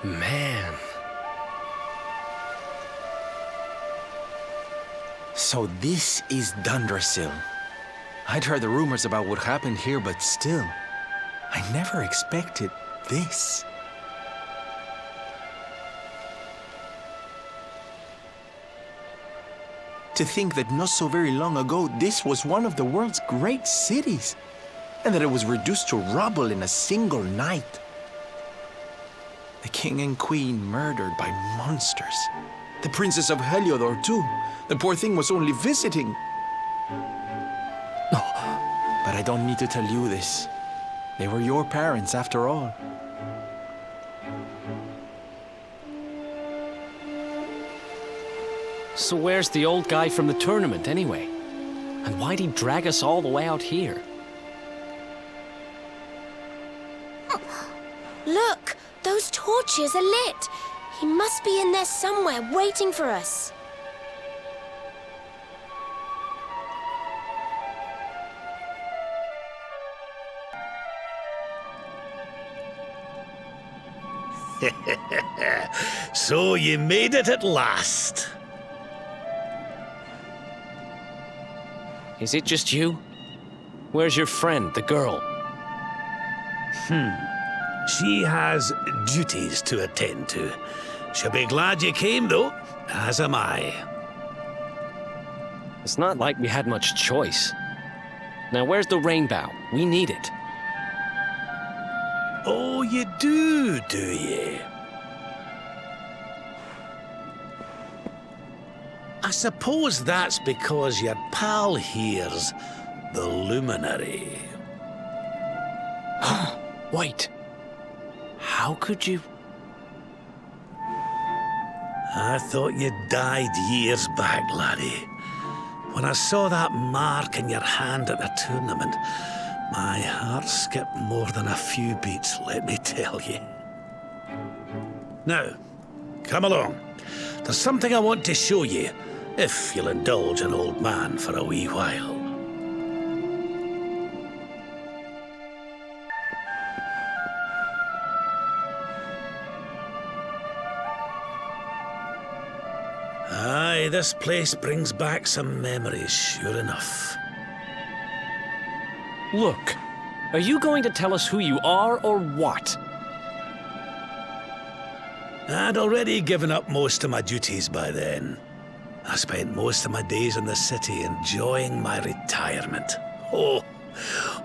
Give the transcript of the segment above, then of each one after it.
Man. So this is Dundrasil. I'd heard the rumors about what happened here, but still, I never expected this. To think that not so very long ago, this was one of the world's great cities, and that it was reduced to rubble in a single night. The king and queen murdered by monsters. The princess of Heliodor, too. The poor thing was only visiting. But I don't need to tell you this. They were your parents, after all. So where's the old guy from the tournament, anyway? And why'd he drag us all the way out here? Look! Those torches are lit! He must be in there somewhere, waiting for us. So you made it at last. Is it just you? Where's your friend, the girl? She has duties to attend to. She'll be glad you came, though, as am I. It's not like we had much choice. Now, where's the rainbow? We need it. Oh, you do you? I suppose that's because your pal here's the luminary. Wait. How could you... I thought you died years back, laddie. When I saw that mark in your hand at the tournament, my heart skipped more than a few beats, let me tell you. Now, come along. There's something I want to show you, if you'll indulge an old man for a wee while. Aye, this place brings back some memories, sure enough. Look, are you going to tell us who you are or what? I'd already given up most of my duties by then. I spent most of my days in the city enjoying my retirement. Oh,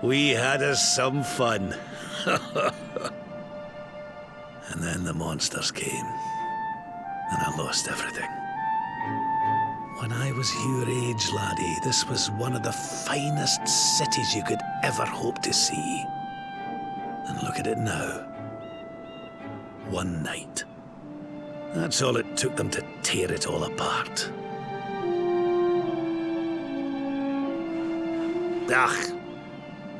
we had us some fun. And then the monsters came, and I lost everything. When I was your age, laddie, this was one of the finest cities you could ever hope to see. And look at it now. One night. That's all it took them to tear it all apart. Ugh.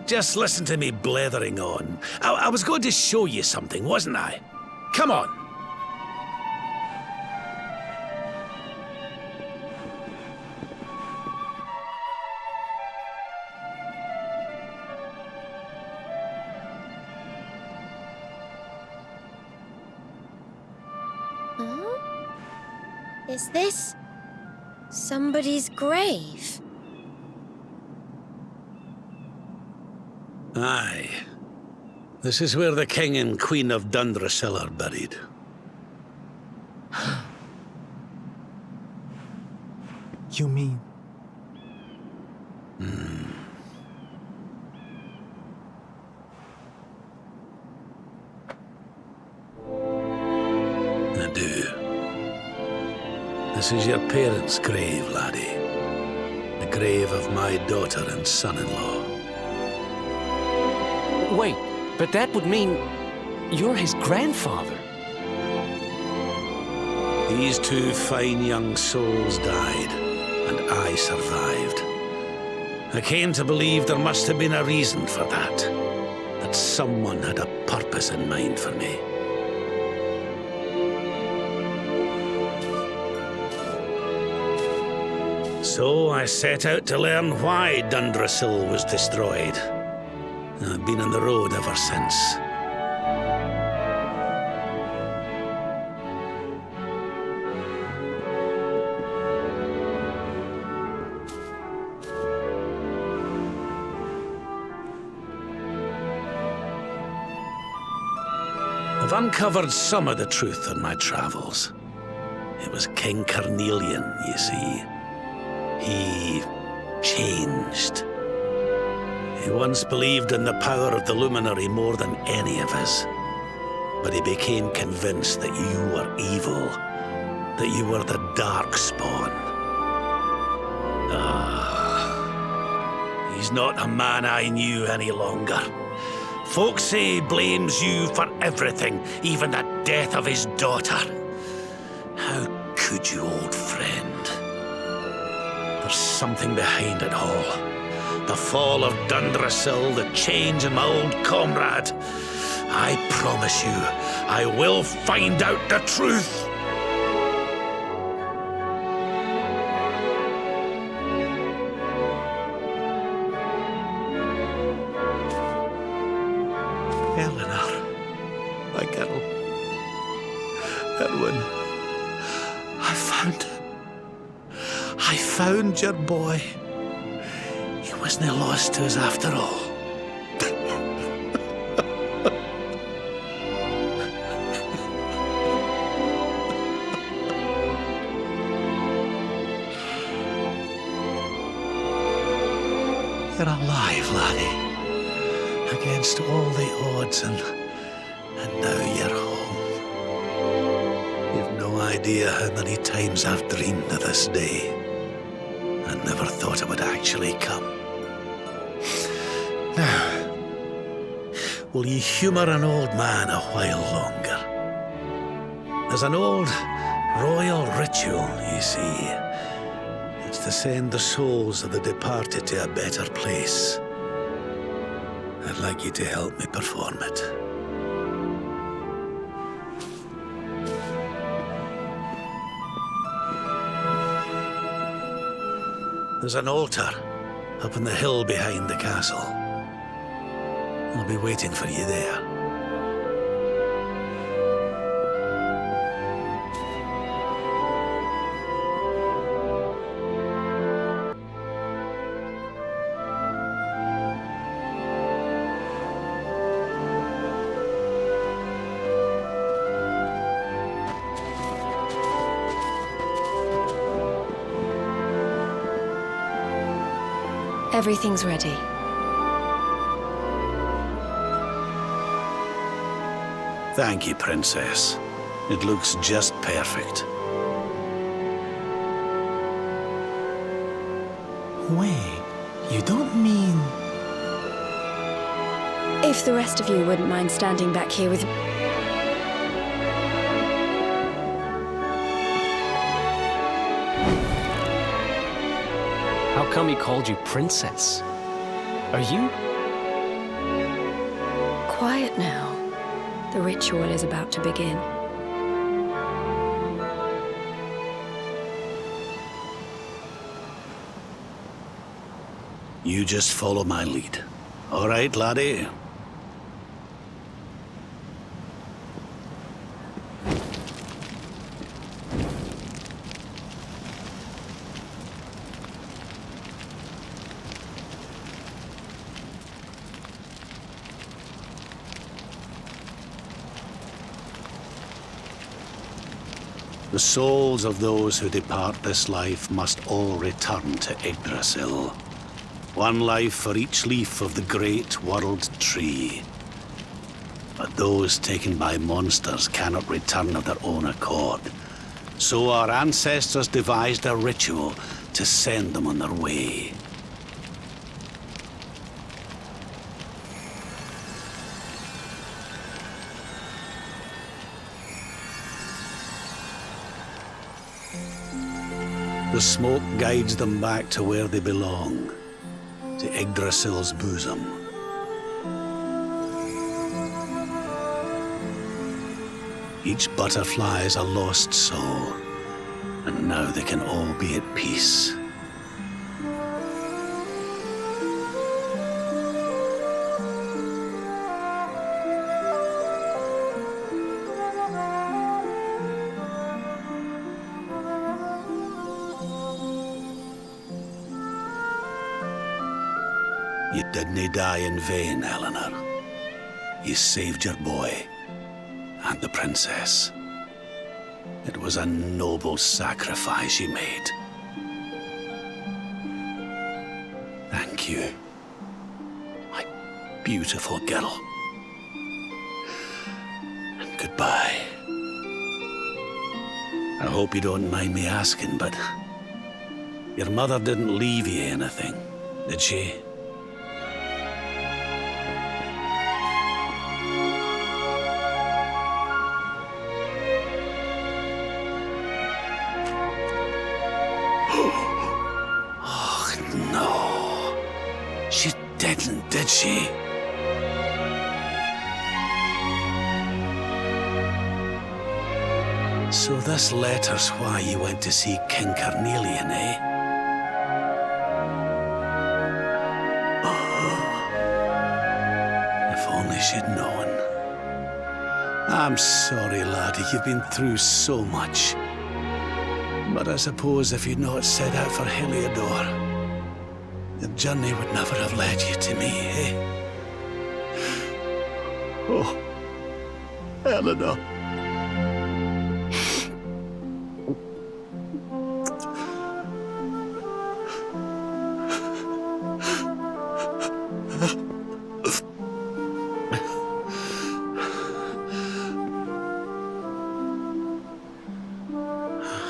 Just listen to me blethering on. I was going to show you something, wasn't I? Come on. Is this somebody's grave? Aye. This is where the King and Queen of Dundrasil are buried. You mean... I do. This is your parents' grave, laddie. The grave of my daughter and son-in-law. Wait, but that would mean you're his grandfather. These two fine young souls died, and I survived. I came to believe there must have been a reason for that. That someone had a purpose in mind for me. So I set out to learn why Dundrasil was destroyed. I've been on the road ever since. I've uncovered some of the truth on my travels. It was King Carnelian, you see. He changed. He once believed in the power of the luminary more than any of us. But he became convinced that you were evil, that you were the Darkspawn. He's not a man I knew any longer. Folks say he blames you for everything, even the death of his daughter. How could you, old friend? There's something behind it all. The fall of Dundrasil, the change in my old comrade. I promise you, I will find out the truth. Eleanor, my girl. Erwin, I found your boy. He wasn't lost to us after all. You're alive, laddie. Against all the odds, and now you're home. You've no idea how many times I've dreamed of this day. I never thought it would actually come. Now, will you humour an old man a while longer? There's an old royal ritual, you see. It's to send the souls of the departed to a better place. I'd like you to help me perform it. There's an altar up on the hill behind the castle. I'll be waiting for you there. Everything's ready. Thank you, Princess. It looks just perfect. Wait, you don't mean... If the rest of you wouldn't mind standing back here with... How come he called you princess? Are you? Quiet now. The ritual is about to begin. You just follow my lead. All right, laddie? The souls of those who depart this life must all return to Yggdrasil. One life for each leaf of the great world tree. But those taken by monsters cannot return of their own accord. So our ancestors devised a ritual to send them on their way. The smoke guides them back to where they belong, to Yggdrasil's bosom. Each butterfly is a lost soul, and now they can all be at peace. You didn't die in vain, Eleanor. You saved your boy, and the princess. It was a noble sacrifice you made. Thank you, my beautiful girl. And goodbye. I hope you don't mind me asking, but your mother didn't leave you anything, did she? Oh, no. She didn't, did she? So this letter's why you went to see King Carnelian, eh? If only she'd known. I'm sorry, laddie, you've been through so much. But I suppose if you'd not set out for Heliodor, the journey would never have led you to me, eh? Oh, Eleanor.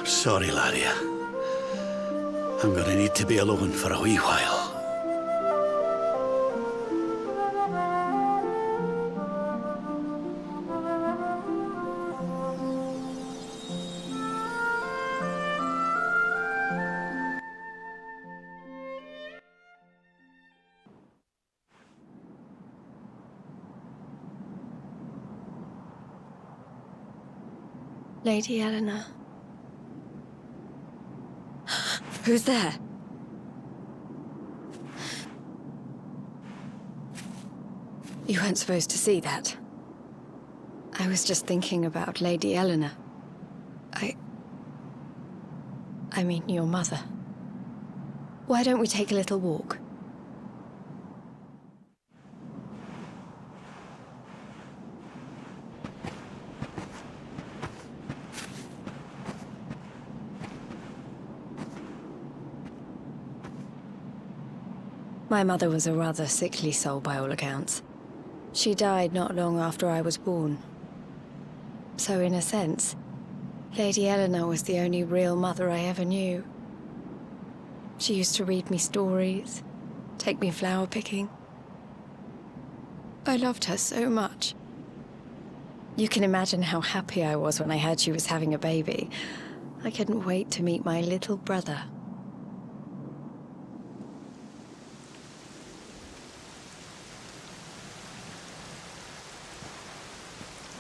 Sorry, laddie. I'm gonna need to be alone for a wee while. Lady Eleanor. Who's there? You weren't supposed to see that. I was just thinking about Lady Eleanor. I mean, your mother. Why don't we take a little walk? My mother was a rather sickly soul by all accounts. She died not long after I was born. So in a sense, Lady Eleanor was the only real mother I ever knew. She used to read me stories, take me flower picking. I loved her so much. You can imagine how happy I was when I heard she was having a baby. I couldn't wait to meet my little brother.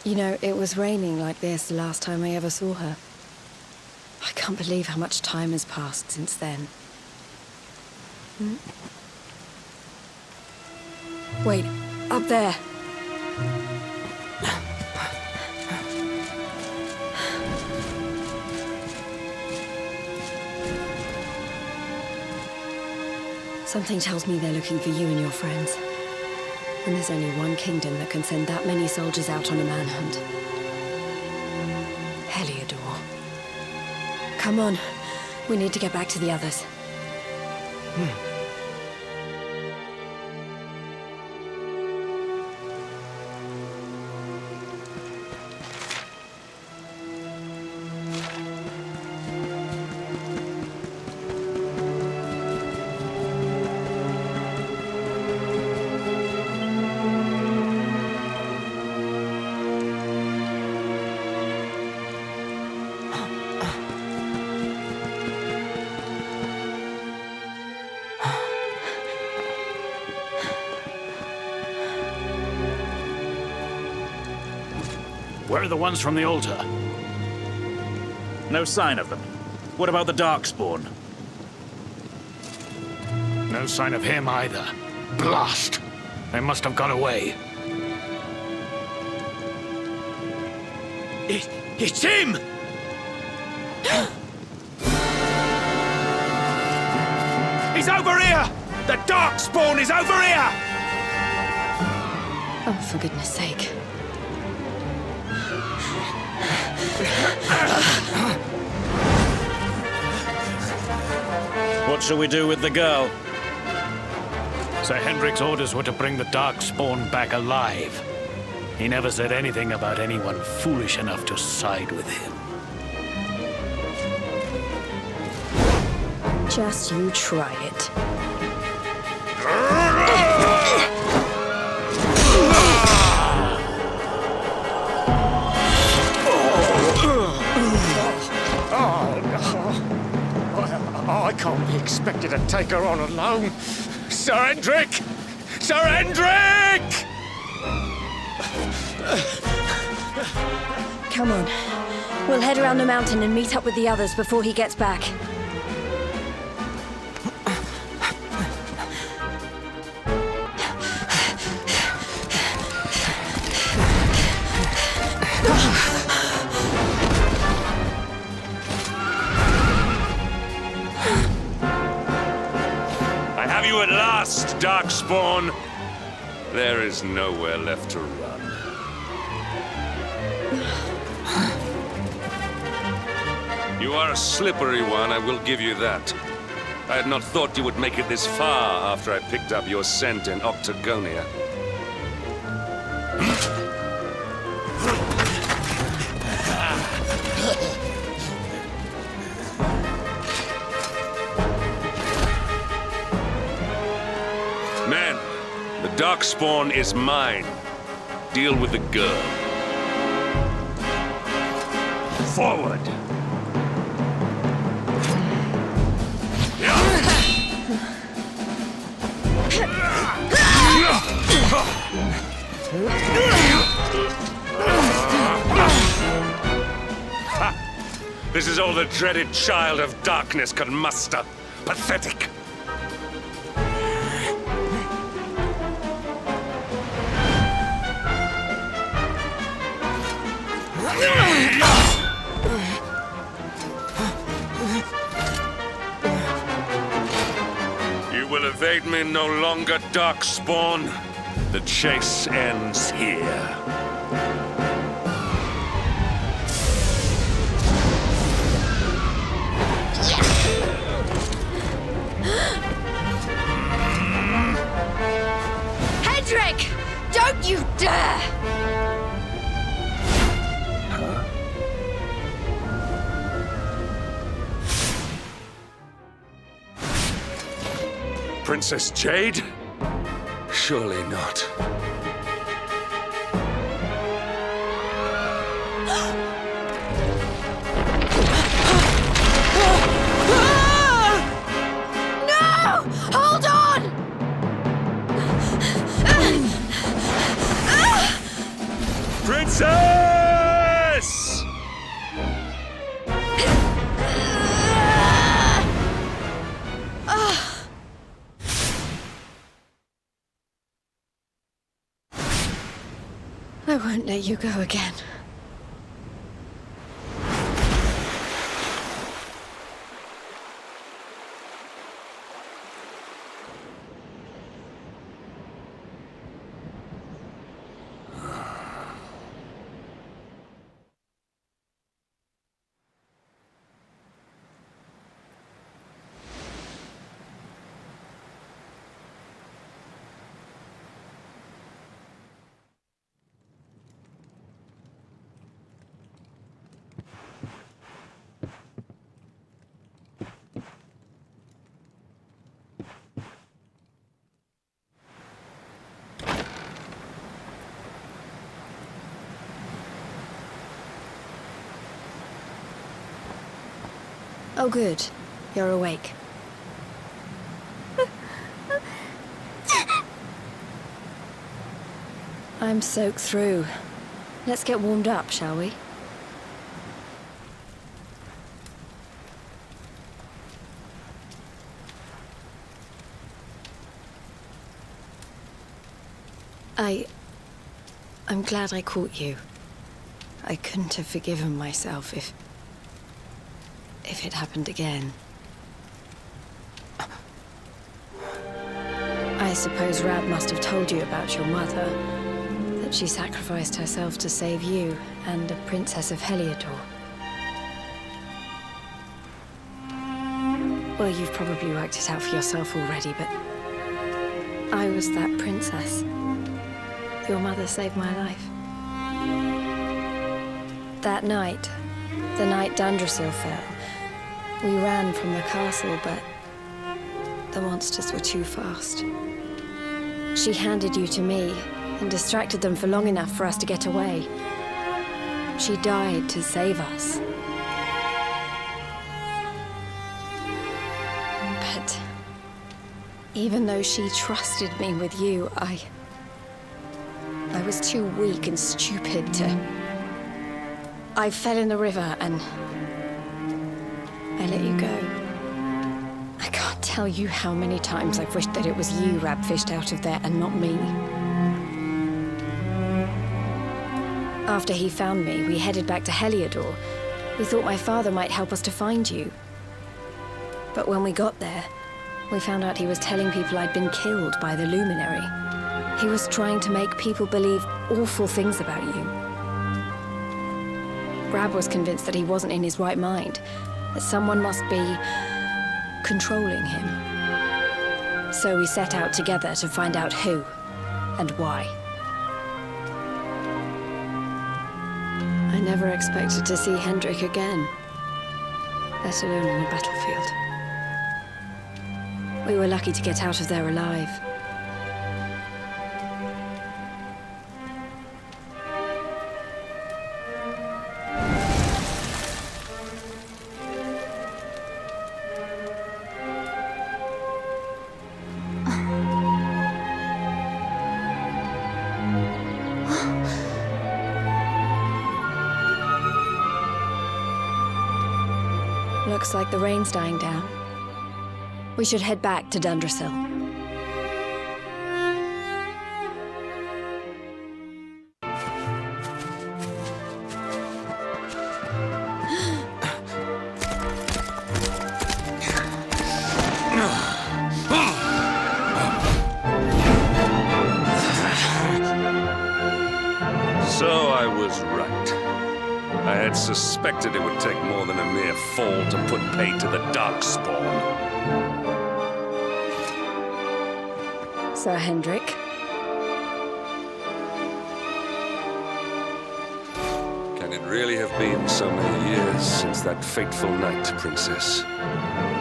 You know, it was raining like this the last time I ever saw her. I can't believe how much time has passed since then. Wait, up there! Something tells me they're looking for you and your friends. And there's only one kingdom that can send that many soldiers out on a manhunt. Heliodor. Come on. We need to get back to the others. Where are the ones from the altar? No sign of them. What about the Darkspawn? No sign of him either. Blast! They must have gone away. It's him! He's over here! The Darkspawn is over here! Oh, for goodness sake. What shall we do with the girl? Sir Hendrik's orders were to bring the Darkspawn back alive. He never said anything about anyone foolish enough to side with him. Just you try it. I can't be expected to take her on alone. Sir Hendrik! Sir Hendrik! Come on. We'll head around the mountain and meet up with the others before he gets back. I have you at last, Darkspawn. There is nowhere left to run. You are a slippery one, I will give you that. I had not thought you would make it this far after I picked up your scent in Octagonia. Men, the Darkspawn is mine. Deal with the girl. Forward! This is all the dreaded child of darkness could muster. Pathetic. You will evade me no longer, Darkspawn. The chase ends here. Hendrik! Don't you dare! Princess Jade? Surely not. No! Hold on! Princess! I won't let you go again. Oh, good. You're awake. I'm soaked through. Let's get warmed up, shall we? I'm glad I caught you. I couldn't have forgiven myself if it happened again. I suppose Rab must have told you about your mother, that that she sacrificed herself to save you and a princess of Heliodor. Well, you've probably worked it out for yourself already, but I was that princess. Your mother saved my life. That night, the night Dundrasil fell, we ran from the castle, but the monsters were too fast. She handed you to me and distracted them for long enough for us to get away. She died to save us. But even though she trusted me with you, I was too weak and stupid to... I fell in the river and I let you go. I can't tell you how many times I've wished that it was you rab-fished out of there and not me. After he found me, we headed back to Heliodor. We thought my father might help us to find you. But when we got there, we found out he was telling people I'd been killed by the Luminary. He was trying to make people believe awful things about you. Rab was convinced that he wasn't in his right mind, that someone must be controlling him. So we set out together to find out who and why. I never expected to see Hendrik again, let alone on a battlefield. We were lucky to get out of there alive. Looks like the rain's dying down. We should head back to Dundrasil. So I was right. I had suspected it would take more than a mere fall to put pay to the Darkspawn. Sir Hendrik. Can it really have been so many years since that fateful night, Princess?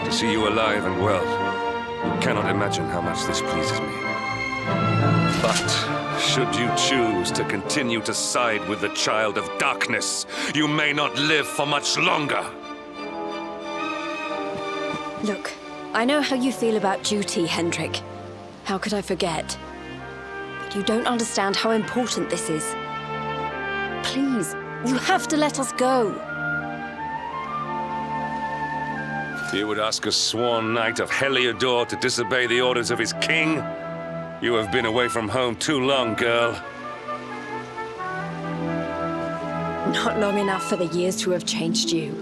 To see you alive and well, you cannot imagine how much this pleases me. But should you choose to continue to side with the Child of Darkness, you may not live for much longer. Look, I know how you feel about duty, Hendrik. How could I forget? But you don't understand how important this is. Please, you have to let us go. You would ask a sworn knight of Heliodor to disobey the orders of his king? You have been away from home too long, girl. Not long enough for the years to have changed you.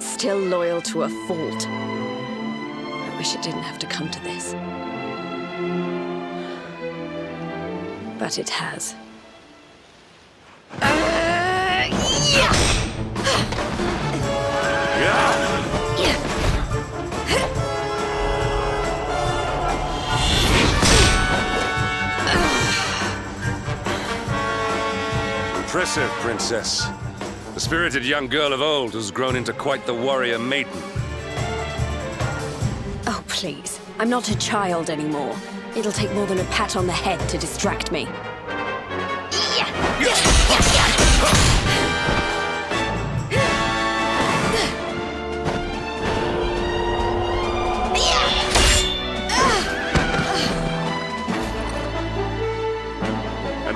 Still loyal to a fault. I wish it didn't have to come to this. But it has. Impressive, Princess. The spirited young girl of old has grown into quite the warrior maiden. Oh, please. I'm not a child anymore. It'll take more than a pat on the head to distract me.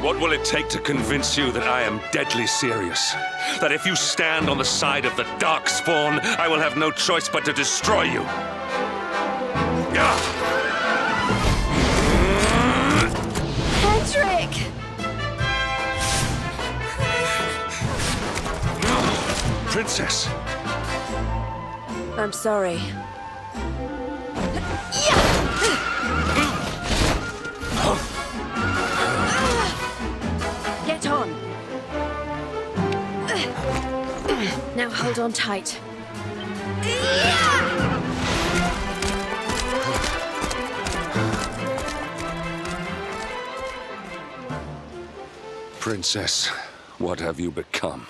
What will it take to convince you that I am deadly serious? That if you stand on the side of the Darkspawn, I will have no choice but to destroy you? Hendrik! Princess! I'm sorry. Get Hold on tight. Princess, what have you become?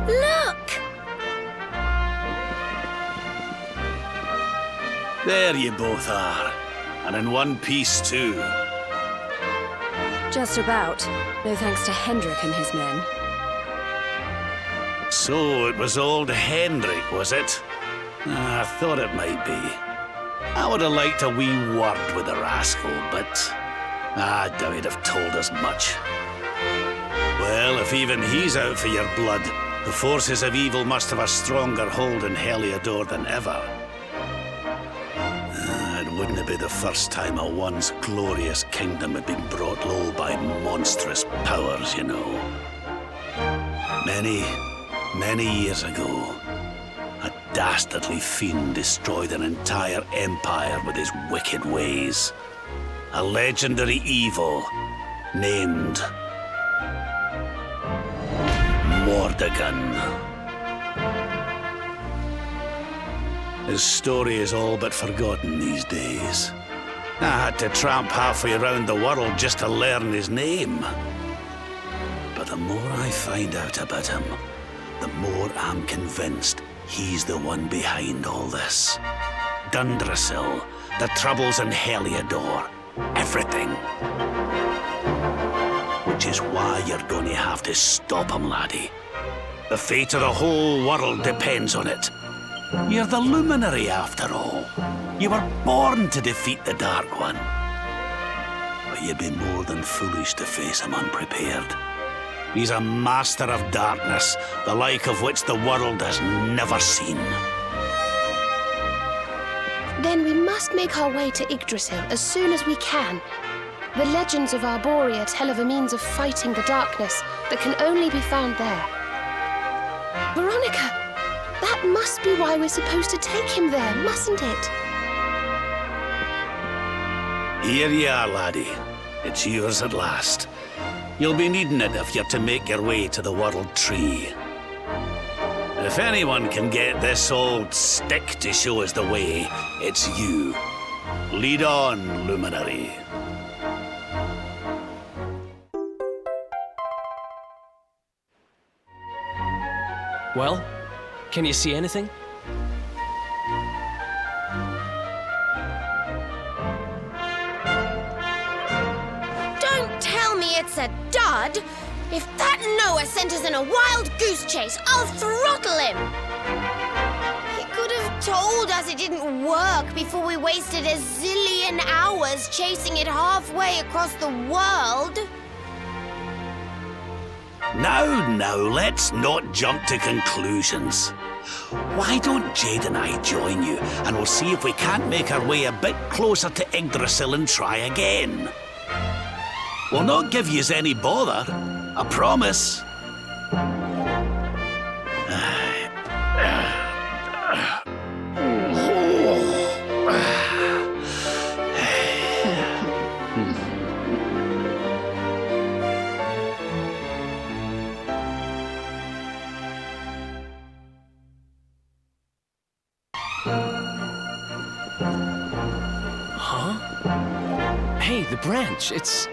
Look! There you both are. And in one piece, too. Just about. No thanks to Hendrik and his men. So it was old Hendrik, was it? I thought it might be. I would have liked a wee word with the rascal, but I doubt he'd have told us much. Well, if even he's out for your blood, the forces of evil must have a stronger hold in Heliodor than ever. It wouldn't be the first time a once glorious kingdom had been brought low by monstrous powers, you know. Many years ago, a dastardly fiend destroyed an entire empire with his wicked ways. A legendary evil named Mordegon. His story is all but forgotten these days. I had to tramp halfway around the world just to learn his name. But the more I find out about him, the more I'm convinced he's the one behind all this. Dundrasil, the troubles in Heliodor, everything. Which is why you're going to have to stop him, laddie. The fate of the whole world depends on it. You're the luminary, after all. You were born to defeat the Dark One. But you'd be more than foolish to face him unprepared. He's a master of darkness, the like of which the world has never seen. Then we must make our way to Yggdrasil as soon as we can. The legends of Arborea tell of a means of fighting the darkness that can only be found there. Veronica, that must be why we're supposed to take him there, mustn't it? Here you are, laddie. It's yours at last. You'll be needing it if you're to make your way to the World Tree. If anyone can get this old stick to show us the way, it's you. Lead on, Luminary. Well, can you see anything? Don't tell me it's a dud! If that Noah sent us in a wild goose chase, I'll throttle him! He could have told us it didn't work before we wasted a zillion hours chasing it halfway across the world. Now, let's not jump to conclusions. Why don't Jade and I join you, and we'll see if we can't make our way a bit closer to Yggdrasil and try again. We'll not give yous any bother, I promise. Hey, the branch, it's...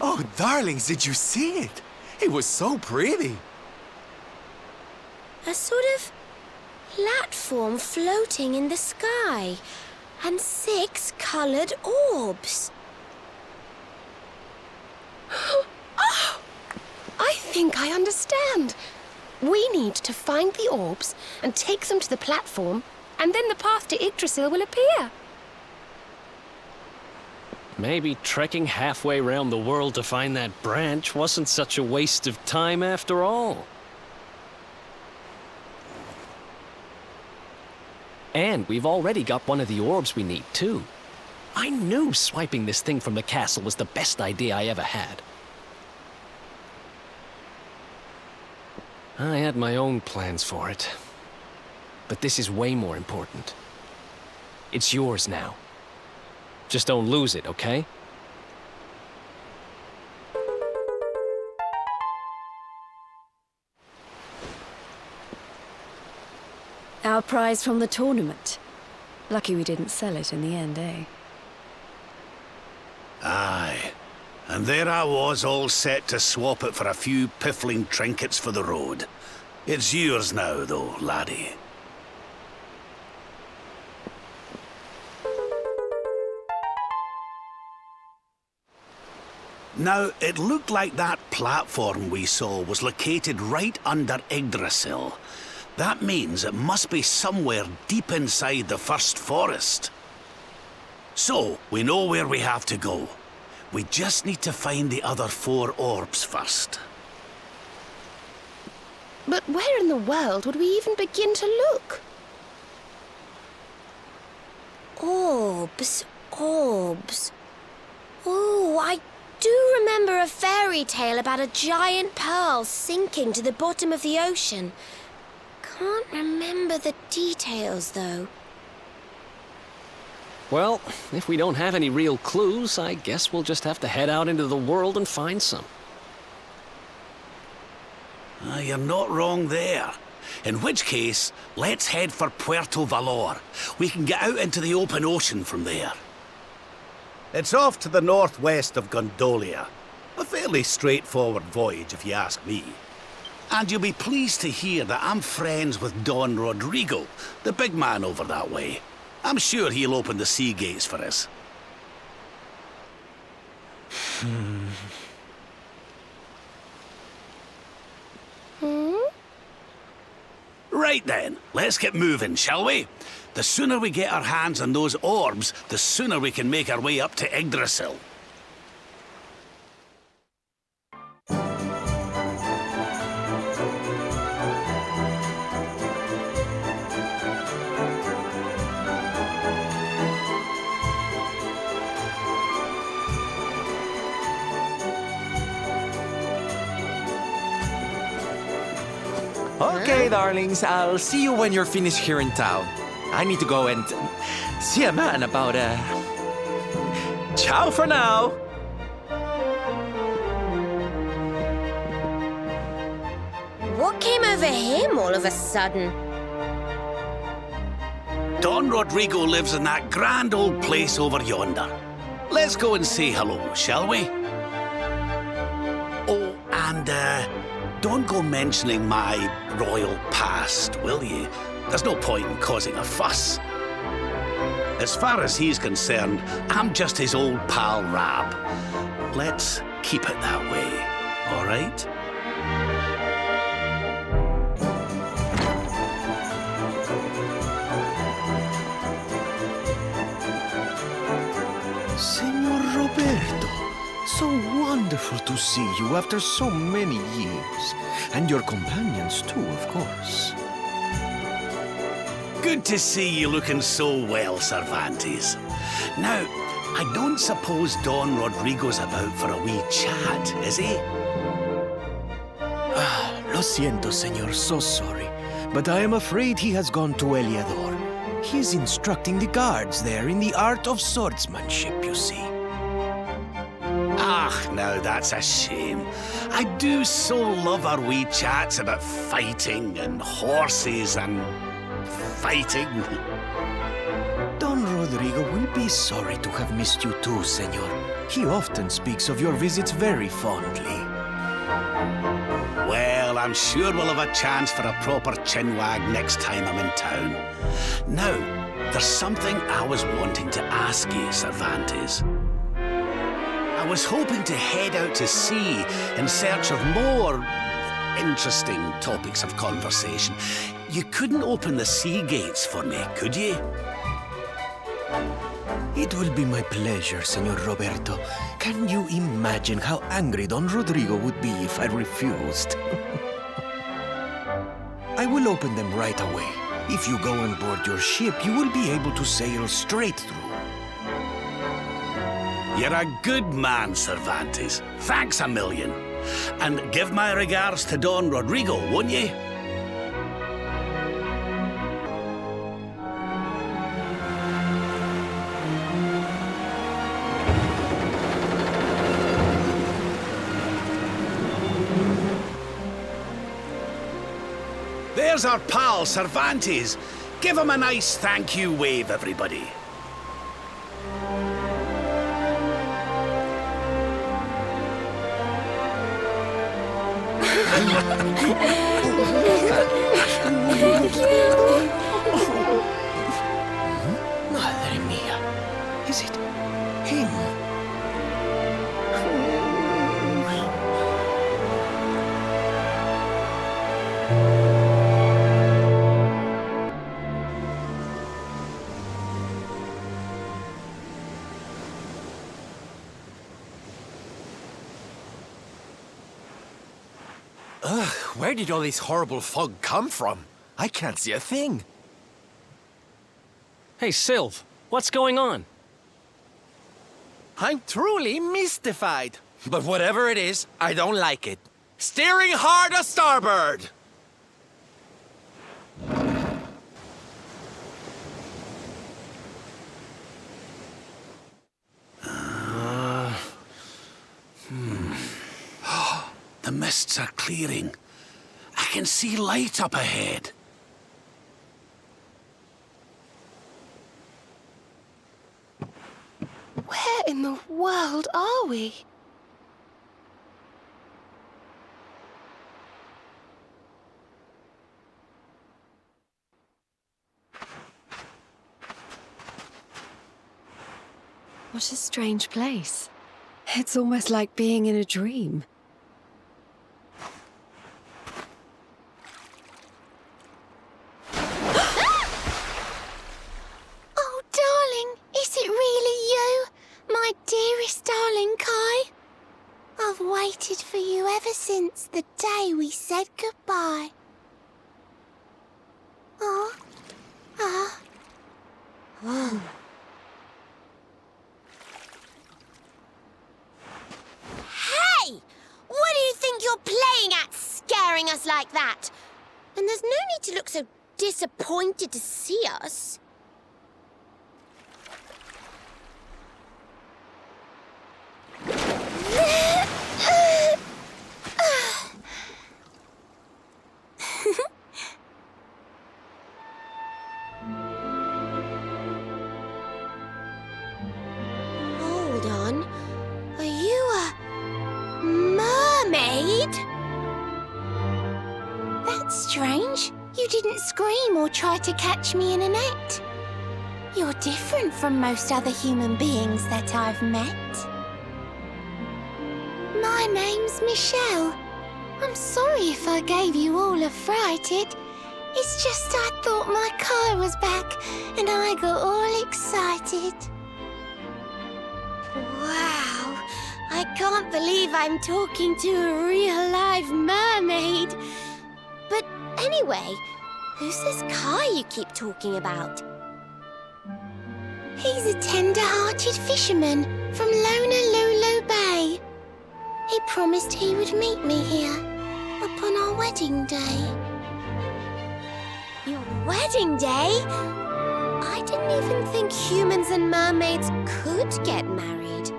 Oh, darlings, did you see it? It was so pretty. A sort of platform floating in the sky, and 6 colored orbs. Oh! I think I understand. We need to find the orbs and take them to the platform and then the path to Yggdrasil will appear. Maybe trekking halfway around the world to find that branch wasn't such a waste of time after all. And we've already got one of the orbs we need, too. I knew swiping this thing from the castle was the best idea I ever had. I had my own plans for it. But this is way more important. It's yours now. Just don't lose it, okay? Our prize from the tournament. Lucky we didn't sell it in the end, eh? Aye. And there I was, all set to swap it for a few piffling trinkets for the road. It's yours now, though, laddie. Now, it looked like that platform we saw was located right under Yggdrasil. That means it must be somewhere deep inside the first forest. So, we know where we have to go. We just need to find the other 4 orbs first. But where in the world would we even begin to look? Orbs. Oh, I do remember a fairy tale about a giant pearl sinking to the bottom of the ocean. Can't remember the details, though. Well, if we don't have any real clues, I guess we'll just have to head out into the world and find some. You're not wrong there. In which case, let's head for Puerto Valor. We can get out into the open ocean from there. It's off to the northwest of Gondolia. A fairly straightforward voyage, if you ask me. And you'll be pleased to hear that I'm friends with Don Rodrigo, the big man over that way. I'm sure he'll open the sea gates for us. Right then, let's get moving, shall we? The sooner we get our hands on those orbs, the sooner we can make our way up to Yggdrasil. Okay, darlings, I'll see you when you're finished here in town. I need to go and see a man about Ciao for now! What came over him all of a sudden? Don Rodrigo lives in that grand old place over yonder. Let's go and say hello, shall we? Oh, and don't go mentioning my royal past, will you? There's no point in causing a fuss. As far as he's concerned, I'm just his old pal Rab. Let's keep it that way, all right? Senor Roberto, so wonderful to see you after so many years. And your companions too, of course. Good to see you looking so well, Cervantes. Now, I don't suppose Don Rodrigo's about for a wee chat, is he? Lo siento, senor, so sorry. But I am afraid he has gone to Eliador. He is instructing the guards there in the art of swordsmanship, you see. Ah, now that's a shame. I do so love our wee chats about fighting and horses and fighting. Don Rodrigo will be sorry to have missed you too, senor. He often speaks of your visits very fondly. Well, I'm sure we'll have a chance for a proper chinwag next time I'm in town. Now, there's something I was wanting to ask you, Cervantes. I was hoping to head out to sea in search of more interesting topics of conversation. You couldn't open the sea gates for me, could you? It will be my pleasure, Senor Roberto. Can you imagine how angry Don Rodrigo would be if I refused? I will open them right away. If you go on board your ship, you will be able to sail straight through. You're a good man, Cervantes. Thanks a million. And give my regards to Don Rodrigo, won't you? There's our pal, Cervantes. Give him a nice thank you wave, everybody. Madre mía. Is it him? Where did all this horrible fog come from? I can't see a thing. Hey, Sylv, what's going on? I'm truly mystified. But whatever it is, I don't like it. Steering hard a starboard! The mists are clearing. I can see light up ahead. Where in the world are we? What a strange place. It's almost like being in a dream. Oh, darling, is it really you? My dearest darling Kai? I've waited for you ever since the day we said goodbye. Oh. Hey! What do you think you're playing at, scaring us like that? And there's no need to look so disappointed to see us. Hold on. Are you a mermaid? That's strange. You didn't scream or try to catch me in a net. You're different from most other human beings that I've met. My name's Michelle. I'm sorry if I gave you all a fright. It's just I thought my car was back and I got all excited. Wow, I can't believe I'm talking to a real live mermaid. But anyway, who's this Kai you keep talking about? He's a tender-hearted fisherman from Honolulu Bay. He promised he would meet me here upon our wedding day. Your wedding day? I didn't even think humans and mermaids could get married.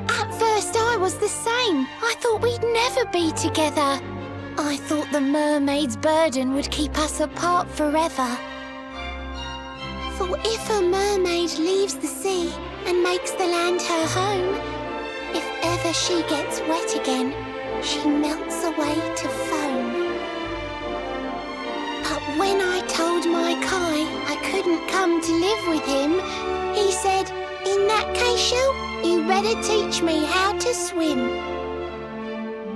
At first I was the same. I thought we'd never be together. I thought the mermaid's burden would keep us apart forever. For if a mermaid leaves the sea and makes the land her home, if ever she gets wet again, she melts away to foam. But when I told my Kai I couldn't come to live with him, he said, "In that case, Shell, you better teach me how to swim."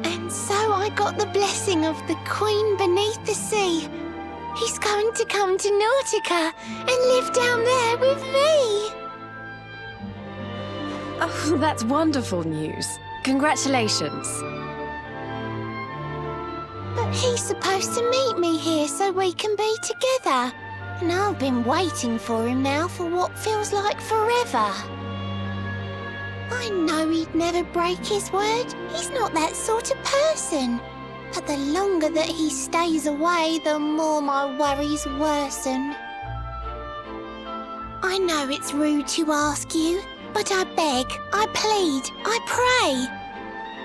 And so I I got the blessing of the Queen beneath the sea. He's going to come to Nautica and live down there with me. Oh, that's wonderful news. Congratulations. But he's supposed to meet me here so we can be together. And I've been waiting for him now for what feels like forever. I know he'd never break his word. He's not that sort of person. But the longer that he stays away, the more my worries worsen. I know it's rude to ask you, but I beg, I plead, I pray.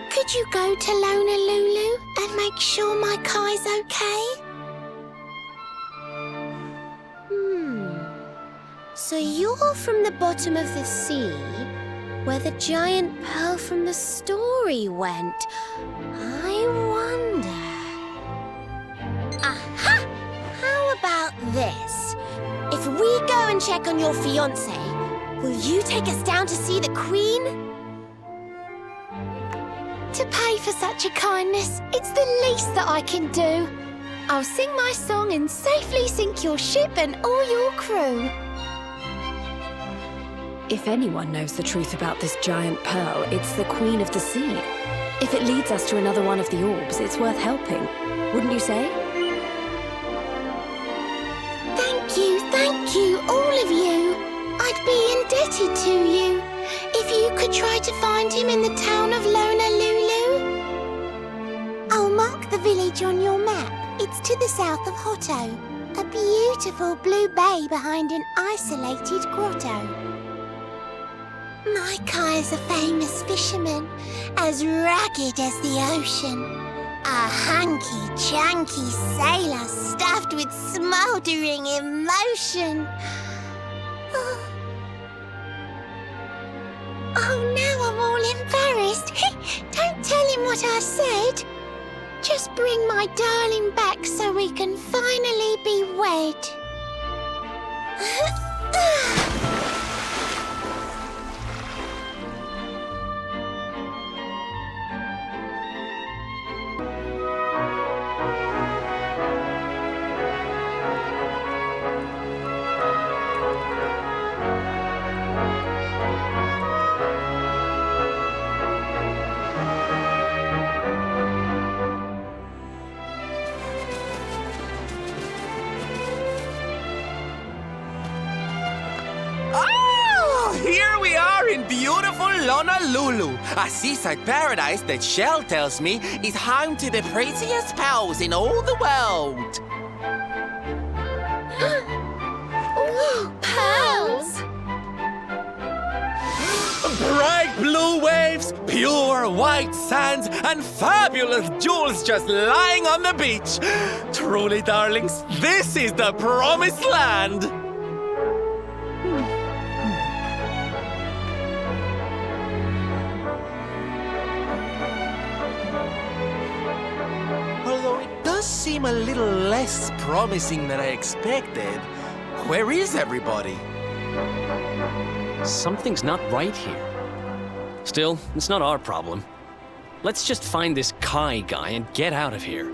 Could you go to Honolulu and make sure my Kai's okay? So you're from the bottom of the sea, where the giant pearl from the story went. I wonder... Aha! How about this? If we go and check on your fiancé, will you take us down to see the Queen? To pay for such a kindness, it's the least that I can do. I'll sing my song and safely sink your ship and all your crew. If anyone knows the truth about this giant pearl, it's the Queen of the Sea. If it leads us to another one of the orbs, it's worth helping. Wouldn't you say? Thank you, all of you. I'd be indebted to you. If you could try to find him in the town of Honolulu. I'll mark the village on your map. It's to the south of Hotto. A beautiful blue bay behind an isolated grotto. My Kai is a famous fisherman, as rugged as the ocean. A hanky-janky sailor stuffed with smouldering emotion. Oh, now I'm all embarrassed. Don't tell him what I said. Just bring my darling back so we can finally be wed. Here we are in beautiful Honolulu, a seaside paradise that Shell tells me is home to the prettiest pearls in all the world. Ooh, pearls! Bright blue waves, pure white sands, and fabulous jewels just lying on the beach. Truly, darlings, this is the promised land. Although it does seem a little less promising than I expected. Where is everybody? Something's not right here. Still, it's not our problem. Let's just find this Kai guy and get out of here.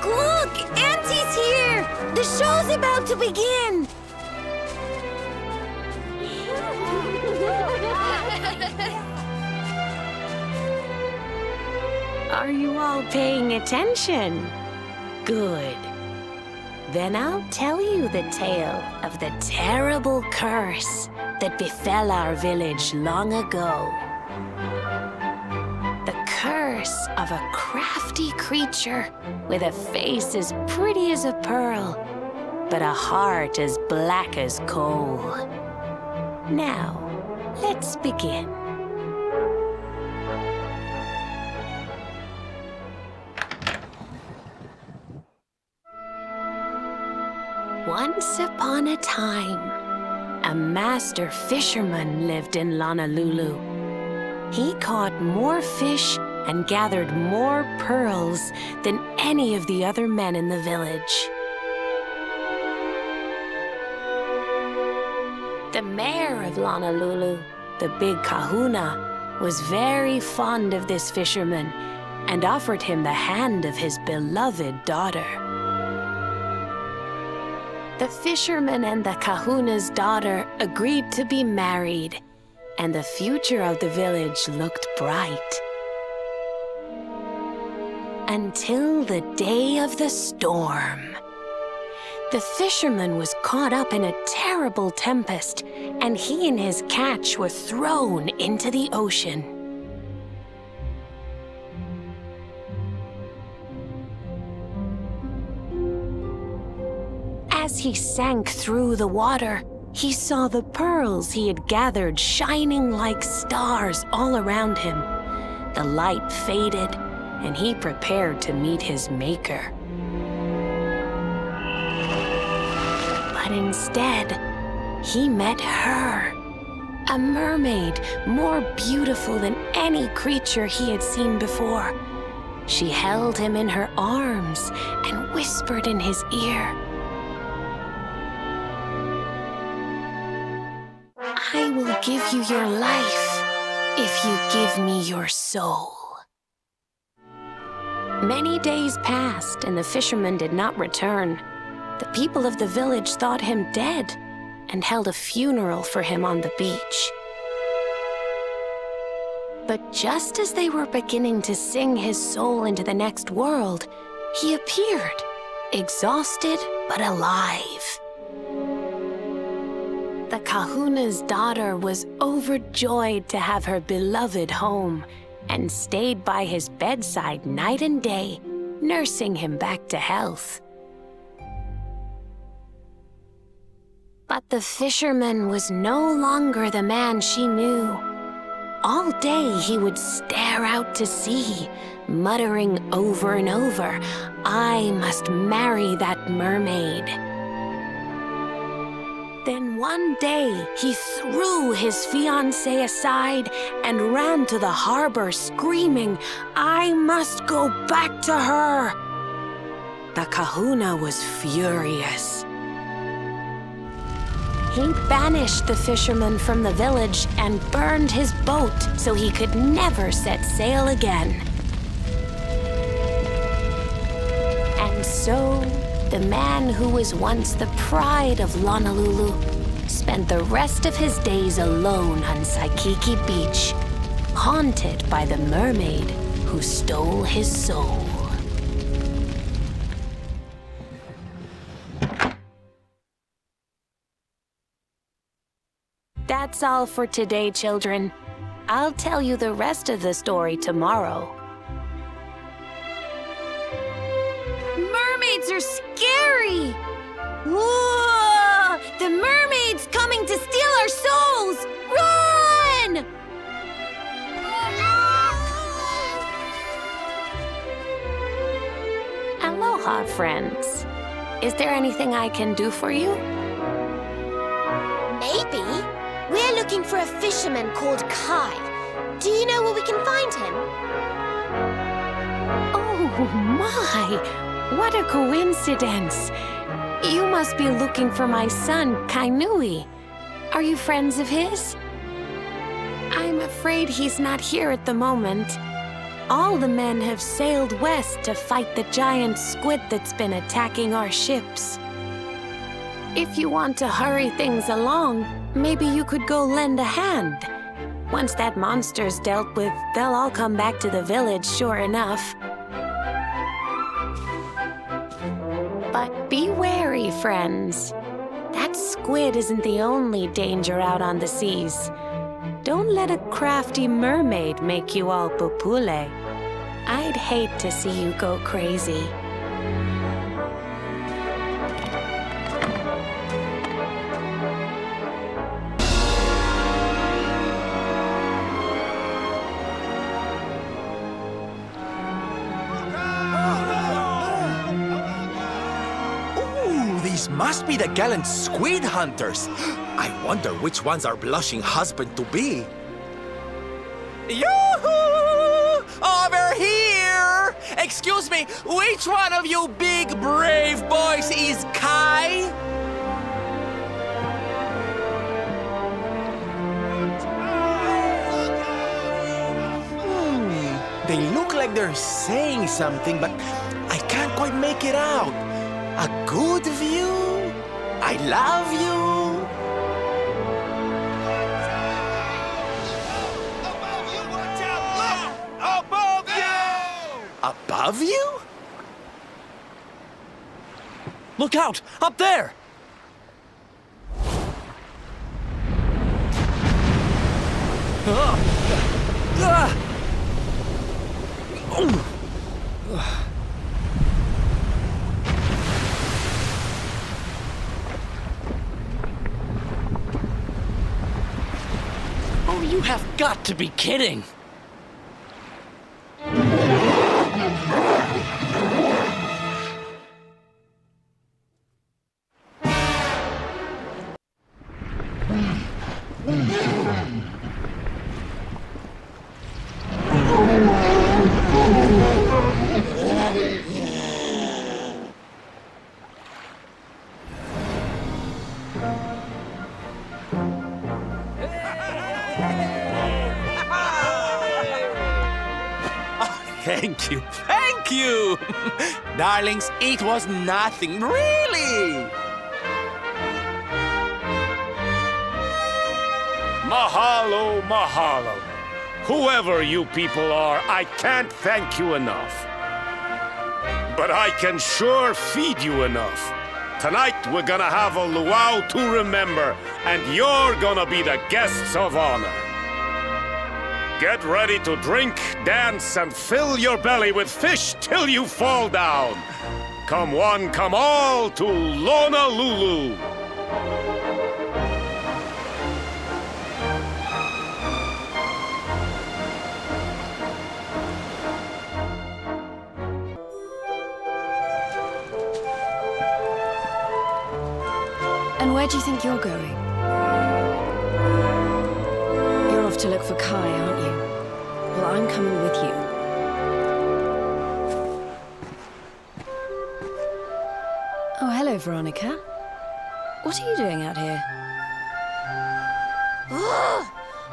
Look! Auntie's here! The show's about to begin! Are you all paying attention? Good. Then I'll tell you the tale of the terrible curse that befell our village long ago. The curse of a crafty creature with a face as pretty as a pearl, but a heart as black as coal. Now, let's begin. Once upon a time, a master fisherman lived in Honolulu. He caught more fish and gathered more pearls than any of the other men in the village. The mayor of Honolulu, the big kahuna, was very fond of this fisherman and offered him the hand of his beloved daughter. The fisherman and the kahuna's daughter agreed to be married, and the future of the village looked bright. Until the day of the storm. The fisherman was caught up in a terrible tempest, and he and his catch were thrown into the ocean. As he sank through the water, he saw the pearls he had gathered shining like stars all around him. The light faded, and he prepared to meet his maker. But instead, he met her, a mermaid more beautiful than any creature he had seen before. She held him in her arms and whispered in his ear, "I will give you your life if you give me your soul." Many days passed, and the fisherman did not return. The people of the village thought him dead and held a funeral for him on the beach. But just as they were beginning to sing his soul into the next world, he appeared, exhausted but alive. The kahuna's daughter was overjoyed to have her beloved home and stayed by his bedside night and day, nursing him back to health. But the fisherman was no longer the man she knew. All day he would stare out to sea, muttering over and over, "I must marry that mermaid." Then one day, he threw his fiancée aside and ran to the harbor screaming, "I must go back to her!" The kahuna was furious. He banished the fisherman from the village and burned his boat so he could never set sail again. And so, the man who was once the pride of Honolulu spent the rest of his days alone on Saikiki Beach, haunted by the mermaid who stole his soul. That's all for today, children. I'll tell you the rest of the story tomorrow. Mermaids are scary! Whoa! The mermaid's coming to steal our souls! Run! Aloha, friends. Is there anything I can do for you? Maybe. We're looking for a fisherman called Kai. Do you know where we can find him? Oh, my! What a coincidence! You must be looking for my son, Kainui. Are you friends of his? I'm afraid he's not here at the moment. All the men have sailed west to fight the giant squid that's been attacking our ships. If you want to hurry things along, maybe you could go lend a hand. Once that monster's dealt with, they'll all come back to the village, sure enough. But be wary, friends. That squid isn't the only danger out on the seas. Don't let a crafty mermaid make you all pupule. I'd hate to see you go crazy. Must be the gallant squid hunters. I wonder which one's our blushing husband-to-be. Yoo-hoo! Over here! Excuse me, which one of you big brave boys is Kai? like they're saying something, but I can't quite make it out. A good view? I love you? Above you? Look out! Up there! Oh, you have got to be kidding! Thank you, thank you! Darlings, it was nothing, really! Mahalo, mahalo. Whoever you people are, I can't thank you enough. But I can sure feed you enough. Tonight we're gonna have a luau to remember, and you're gonna be the guests of honor. Get ready to drink, dance, and fill your belly with fish till you fall down. Come one, come all to Honolulu. And where do you think you're going? You're off to look for Kai, aren't you? Well, I'm coming with you. Oh, hello, Veronica. What are you doing out here? Ugh!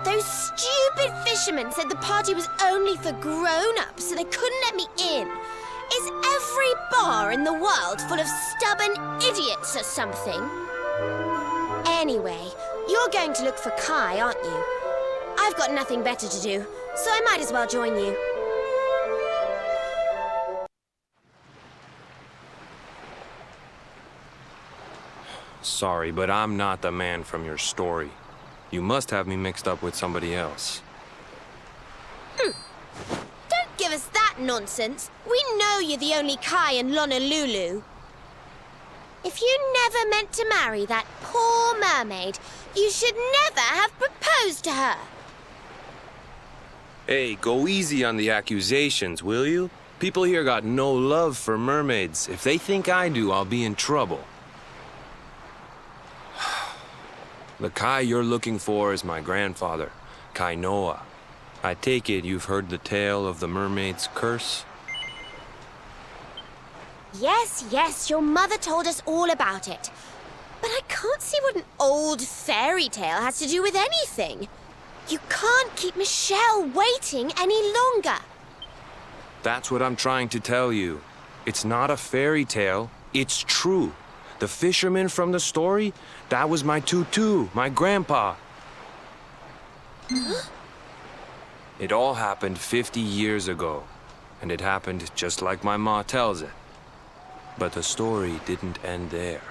Those stupid fishermen said the party was only for grown-ups, so they couldn't let me in. Is every bar in the world full of stubborn idiots or something? Anyway, you're going to look for Kai, aren't you? I've got nothing better to do, so I might as well join you. Sorry, but I'm not the man from your story. You must have me mixed up with somebody else. Don't give us that nonsense. We know you're the only Kai in Honolulu. If you never meant to marry that poor mermaid, you should never have proposed to her. Hey, go easy on the accusations, will you? People here got no love for mermaids. If they think I do, I'll be in trouble. The Kai you're looking for is my grandfather, Kainoa. I take it you've heard the tale of the mermaid's curse? Yes, your mother told us all about it. But I can't see what an old fairy tale has to do with anything. You can't keep Michelle waiting any longer. That's what I'm trying to tell you. It's not a fairy tale, it's true. The fisherman from the story, that was my tutu, my grandpa. It all happened 50 years ago, and it happened just like my ma tells it. But the story didn't end there.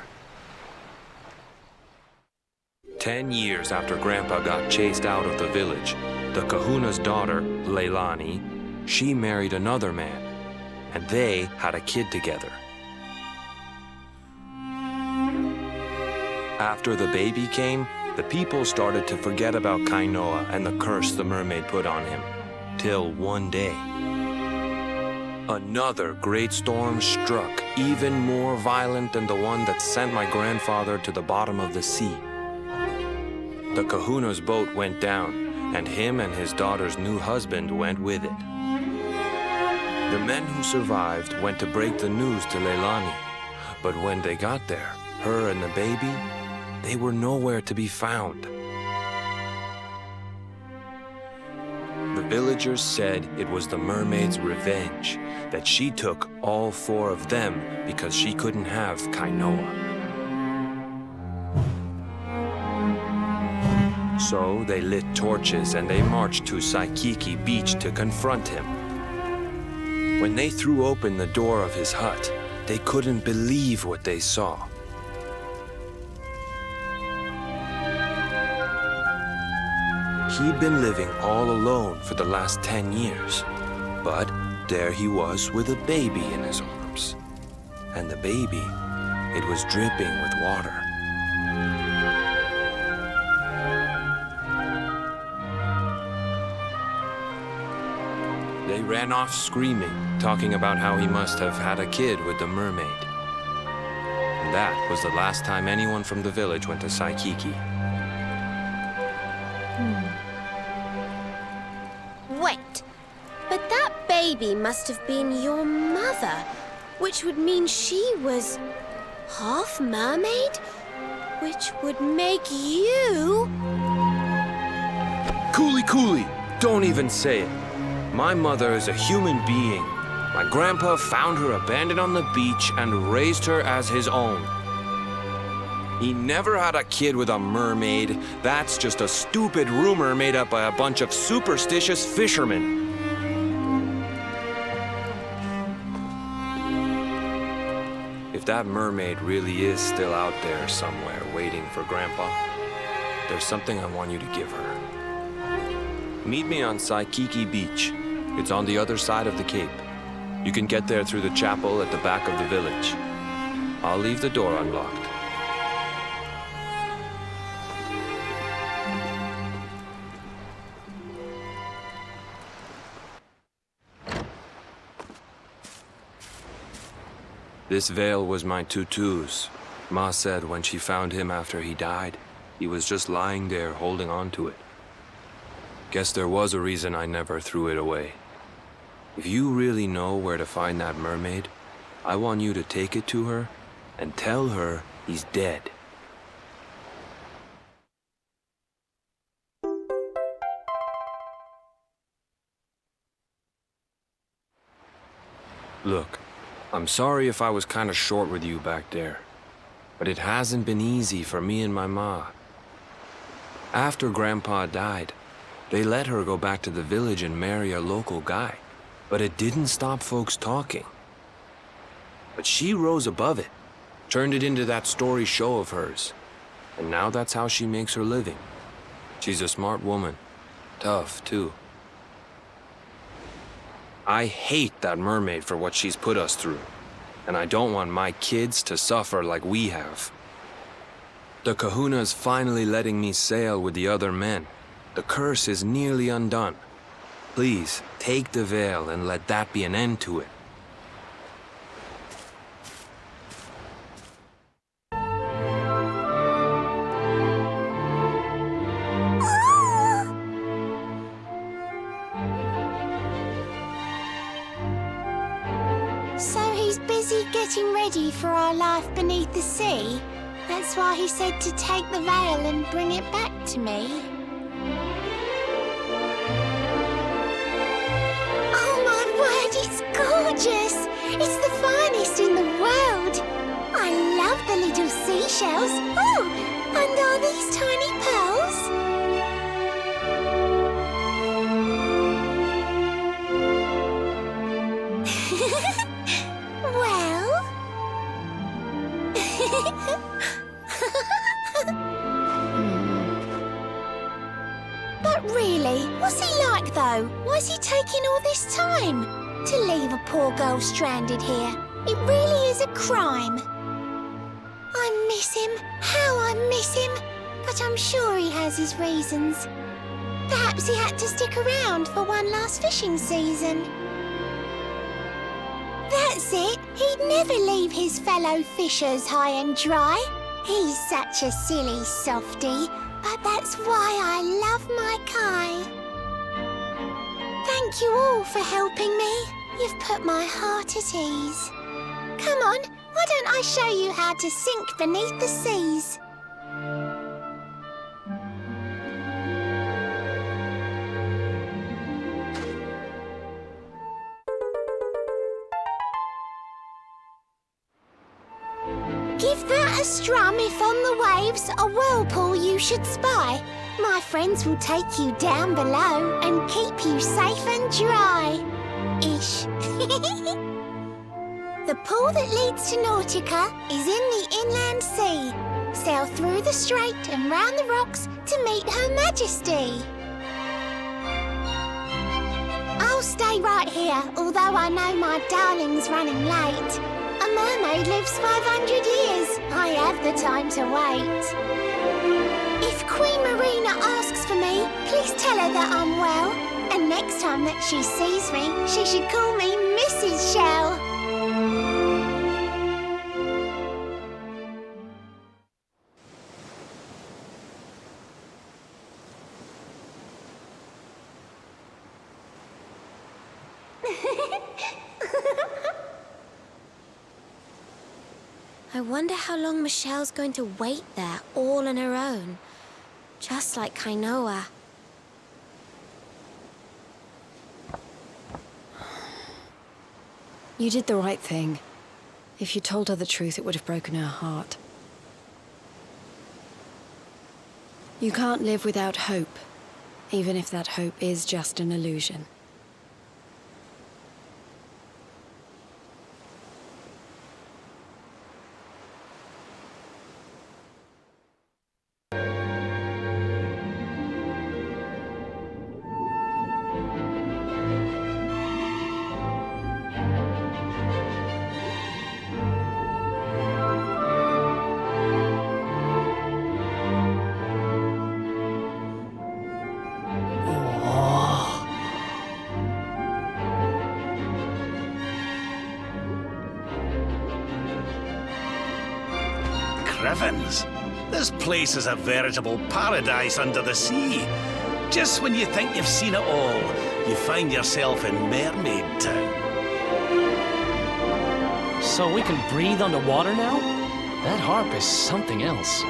10 years after Grandpa got chased out of the village, the kahuna's daughter, Leilani, she married another man, and they had a kid together. After the baby came, the people started to forget about Kainoa and the curse the mermaid put on him, till one day, another great storm struck, even more violent than the one that sent my grandfather to the bottom of the sea. The kahuna's boat went down, and him and his daughter's new husband went with it. The men who survived went to break the news to Leilani, but when they got there, her and the baby, they were nowhere to be found. The villagers said it was the mermaid's revenge, that she took all 4 of them because she couldn't have Kainoa. So they lit torches and they marched to Saikiki Beach to confront him. When they threw open the door of his hut, they couldn't believe what they saw. He'd been living all alone for the last 10 years, but there he was with a baby in his arms. And the baby, it was dripping with water. They ran off screaming, talking about how he must have had a kid with the mermaid. And that was the last time anyone from the village went to Saikiki. Wait, but that baby must have been your mother, which would mean she was half mermaid, which would make you... Cooley! Don't even say it. My mother is a human being. My grandpa found her abandoned on the beach and raised her as his own. He never had a kid with a mermaid. That's just a stupid rumor made up by a bunch of superstitious fishermen. If that mermaid really is still out there somewhere waiting for Grandpa, there's something I want you to give her. Meet me on Saikiki Beach. It's on the other side of the cape. You can get there through the chapel at the back of the village. I'll leave the door unlocked. This veil was my tutu's. Ma said when she found him after he died, he was just lying there holding on to it. Guess there was a reason I never threw it away. If you really know where to find that mermaid, I want you to take it to her and tell her he's dead. Look, I'm sorry if I was kind of short with you back there, but it hasn't been easy for me and my ma. After Grandpa died, they let her go back to the village and marry a local guy, but it didn't stop folks talking. But she rose above it, turned it into that story show of hers, and now that's how she makes her living. She's a smart woman, tough too. I hate that mermaid for what she's put us through, and I don't want my kids to suffer like we have. The kahuna's finally letting me sail with the other men. The curse is nearly undone. Please, take the veil and let that be an end to it. So he's busy getting ready for our life beneath the sea? That's why he said to take the veil and bring it back to me? Oh my word, it's gorgeous! It's the finest in the world! I love the little seashells! Oh, and are these tiny pearls? Well... But really, what's he like though? Why's he taking all this time? To leave a poor girl stranded here. It really is a crime. I miss him. How I miss him. But I'm sure he has his reasons. Perhaps he had to stick around for one last fishing season. That's it. He'd never leave his fellow fishers high and dry. He's such a silly softy, but that's why I love my Kai. Thank you all for helping me. You've put my heart at ease. Come on, why don't I show you how to sink beneath the seas? Give that a strum if on the waves a whirlpool you should spy. My friends will take you down below and keep you safe and dry. Ish. The pool that leads to Nautica is in the inland sea. Sail through the strait and round the rocks to meet Her Majesty. I'll stay right here, although I know my darling's running late. A mermaid lives 500 years. I have the time to wait. If Queen Marina asks for me, please tell her that I'm well. And next time that she sees me, she should call me Mrs. Shell. I wonder how long Michelle's going to wait there all on her own. Just like Kainoa. You did the right thing. If you told her the truth, it would have broken her heart. You can't live without hope, even if that hope is just an illusion. Heavens! This place is a veritable paradise under the sea. Just when you think you've seen it all, you find yourself in Mermaid Town. So we can breathe underwater now? That harp is something else.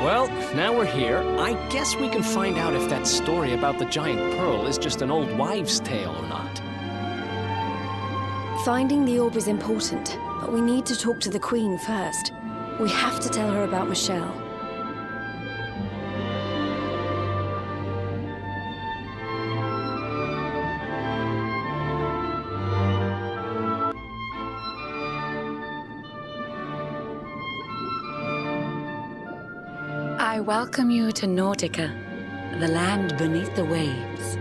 Well, now we're here, I guess we can find out if that story about the giant pearl is just an old wives' tale or not. Finding the orb is important, but we need to talk to the Queen first. We have to tell her about Michelle. I welcome you to Nautica, the land beneath the waves.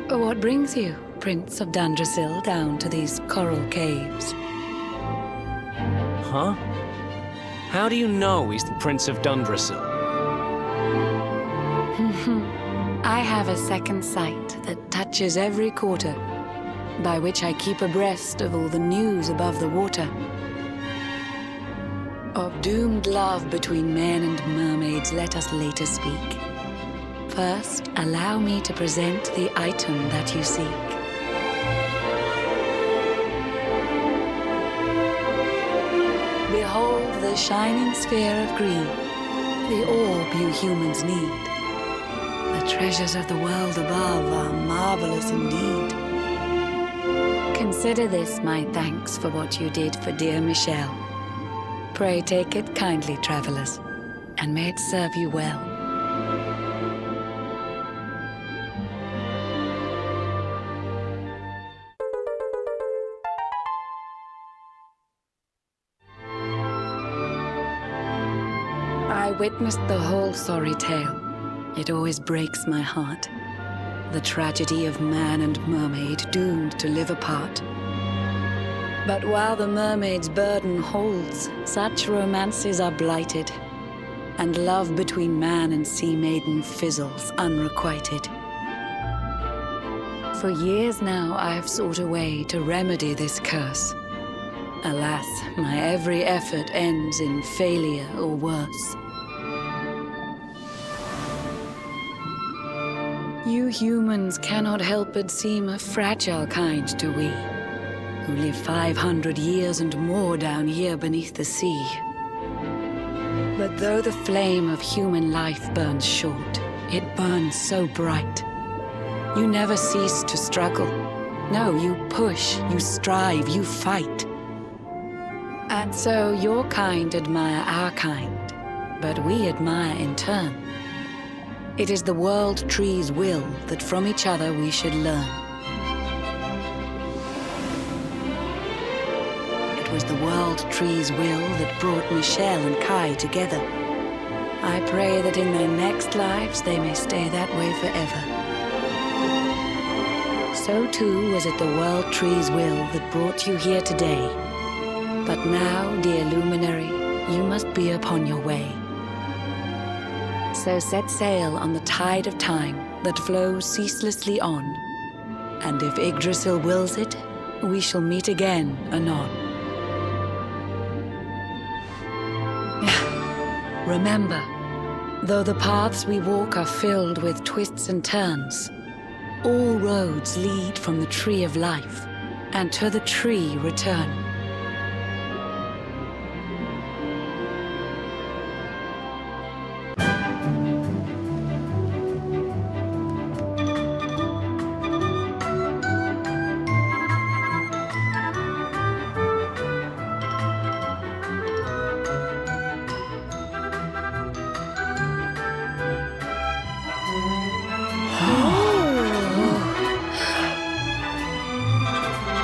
What brings you, Prince of Dundrasil, down to these coral caves? Huh? How do you know he's the Prince of Dundrasil? I have a second sight that touches every quarter, by which I keep abreast of all the news above the water. Of doomed love between men and mermaids, let us later speak. First, allow me to present the item that you seek. Behold the shining sphere of green, the orb you humans need. The treasures of the world above are marvelous indeed. Consider this my thanks for what you did for dear Michelle. Pray take it kindly, travelers, and may it serve you well. I witnessed the whole sorry tale. It always breaks my heart. The tragedy of man and mermaid doomed to live apart. But while the mermaid's burden holds, such romances are blighted, and love between man and sea maiden fizzles unrequited. For years now I have sought a way to remedy this curse. Alas, my every effort ends in failure or worse. You humans cannot help but seem a fragile kind to we, who live 500 years and more down here beneath the sea. But though the flame of human life burns short, it burns so bright. You never cease to struggle. No, you push, you strive, you fight. And so your kind admire our kind, but we admire in turn. It is the world tree's will that from each other we should learn. It was the world tree's will that brought Michelle and Kai together. I pray that in their next lives they may stay that way forever. So too was it the world tree's will that brought you here today. But now, dear luminary, you must be upon your way. So set sail on the tide of time that flows ceaselessly on. And if Yggdrasil wills it, we shall meet again anon. Remember, though the paths we walk are filled with twists and turns, all roads lead from the tree of life, and to the tree return.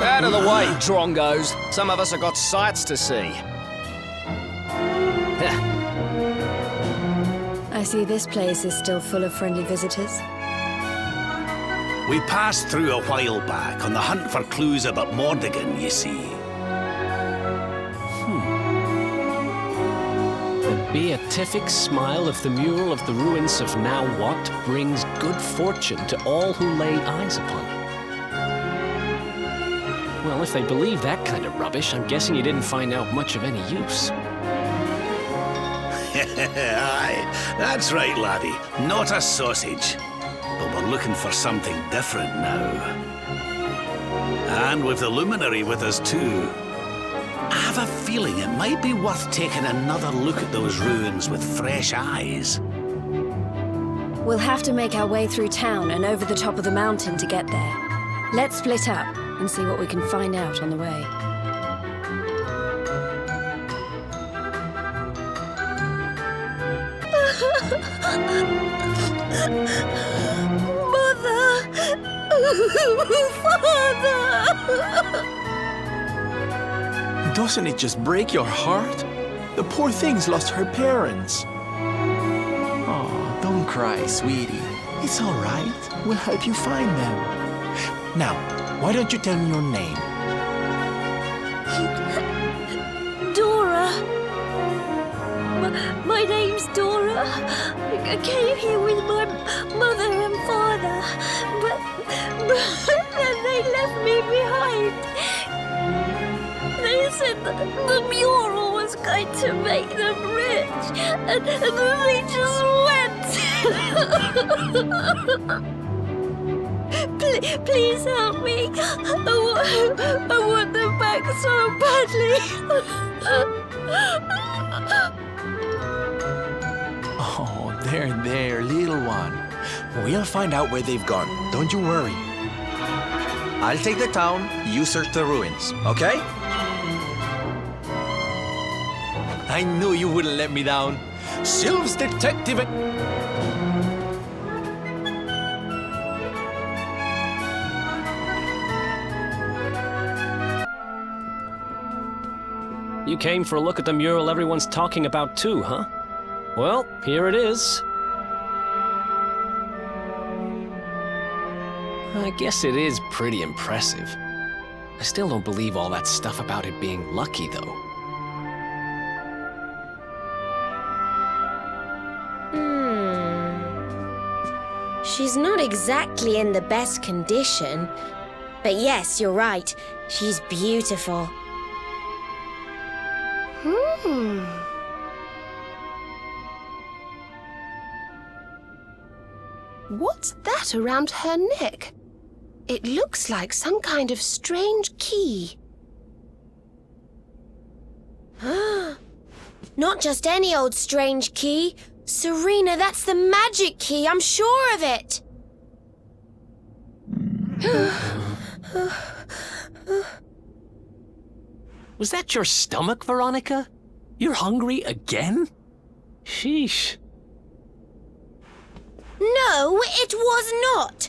Out of the way, drongos. Some of us have got sights to see. I see this place is still full of friendly visitors. We passed through a while back on the hunt for clues about Mordigan, you see. The beatific smile of the mural of the ruins of now what brings good fortune to all who lay eyes upon it. Well, if they believe that kind of rubbish, I'm guessing you didn't find out much of any use. Aye, that's right, laddie. Not a sausage. But we're looking for something different now. And with the luminary with us too. I have a feeling it might be worth taking another look at those ruins with fresh eyes. We'll have to make our way through town and over the top of the mountain to get there. Let's split up and see what we can find out on the way. Mother! Father! Doesn't it just break your heart? The poor thing's lost her parents. Oh, don't cry, sweetie. It's all right. We'll help you find them. Now, why don't you tell me your name? Dora. My name's Dora. I came here with my mother and father, but then they left me behind. They said that the mural was going to make them rich, and then they just went. Please help me. I want them back so badly. Oh, there, little one. We'll find out where they've gone. Don't you worry. I'll take the town, you search the ruins, okay? I knew you wouldn't let me down. Sylph's detective. You came for a look at the mural everyone's talking about too, huh? Well, here it is. I guess it is pretty impressive. I still don't believe all that stuff about it being lucky, though. She's not exactly in the best condition. But yes, you're right. She's beautiful. What's that around her neck? It looks like some kind of strange key. Not just any old strange key. Serena, that's the magic key. I'm sure of it. Was that your stomach, Veronica? You're hungry again? Sheesh. No, it was not.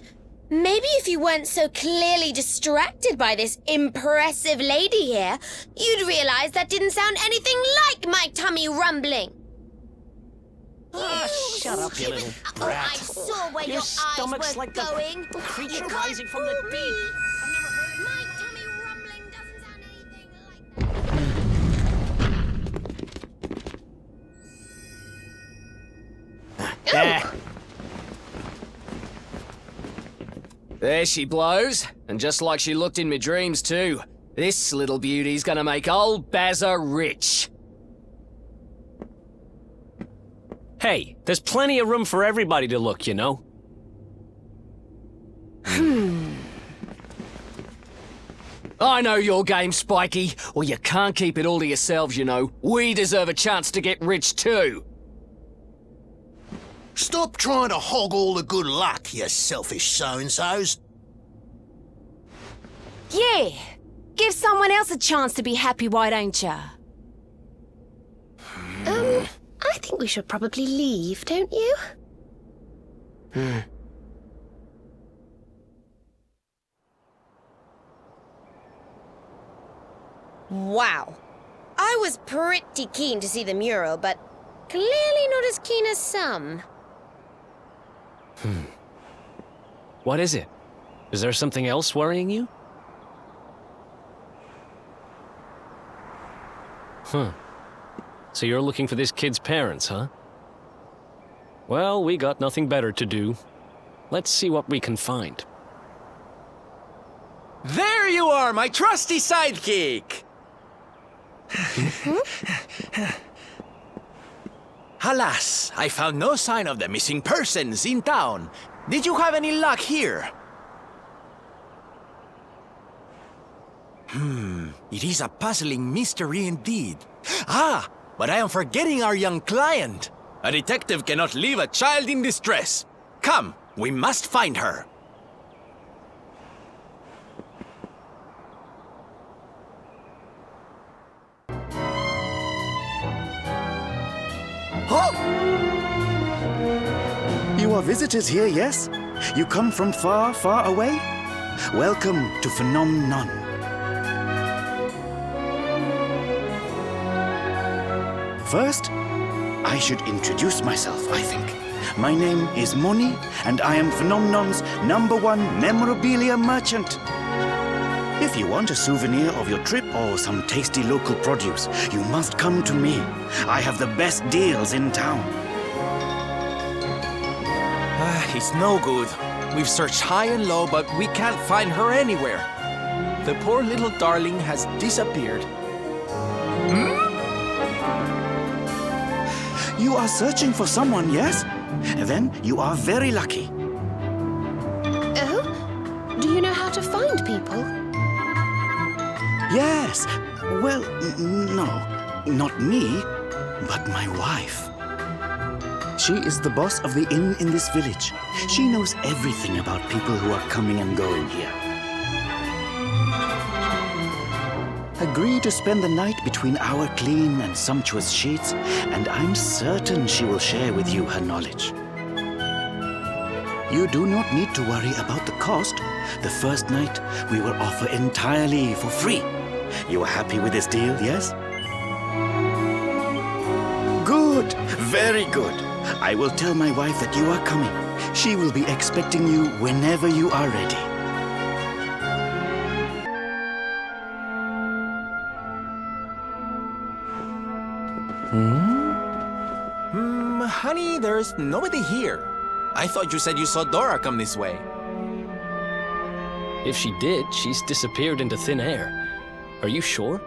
Maybe if you weren't so clearly distracted by this impressive lady here, you'd realize that didn't sound anything like my tummy rumbling. Shut up, you little brat. I saw where your eyes stomach's were like going. the creature You can't rising from the fool deep. me. I've never heard of My tummy rumbling doesn't sound anything like that. There she blows, and just like she looked in my dreams too. This little beauty's gonna make old Bazza rich. Hey, there's plenty of room for everybody to look, you know. I know your game, Spiky. Well, you can't keep it all to yourselves, you know. We deserve a chance to get rich too. Stop trying to hog all the good luck, you selfish so-and-sos. Yeah. Give someone else a chance to be happy, why don't ya? I think we should probably leave, don't you? Wow. I was pretty keen to see the mural, but clearly not as keen as some. What is it? Is there something else worrying you? So you're looking for this kid's parents, huh? Well, we got nothing better to do. Let's see what we can find. There you are, my trusty sidekick! Alas, I found no sign of the missing persons in town. Did you have any luck here? It is a puzzling mystery indeed. Ah, but I am forgetting our young client. A detective cannot leave a child in distress. Come, we must find her. You are visitors here, yes? You come from far, far away? Welcome to Phenomenon. First, I should introduce myself, I think. My name is Moni, and I am Phenomenon's #1 memorabilia merchant. If you want a souvenir of your trip or some tasty local produce, you must come to me. I have the best deals in town. It's no good. We've searched high and low, but we can't find her anywhere. The poor little darling has disappeared. You are searching for someone, yes? Then you are very lucky. Oh? Do you know how to find people? Yes. Well, no. Not me, but my wife. She is the boss of the inn in this village. She knows everything about people who are coming and going here. Agree to spend the night between our clean and sumptuous sheets, and I'm certain she will share with you her knowledge. You do not need to worry about the cost. The first night we will offer entirely for free. You are happy with this deal, yes? Good! Very good. I will tell my wife that you are coming. She will be expecting you whenever you are ready. Honey, there's nobody here. I thought you said you saw Dora come this way. If she did, she's disappeared into thin air. Are you sure?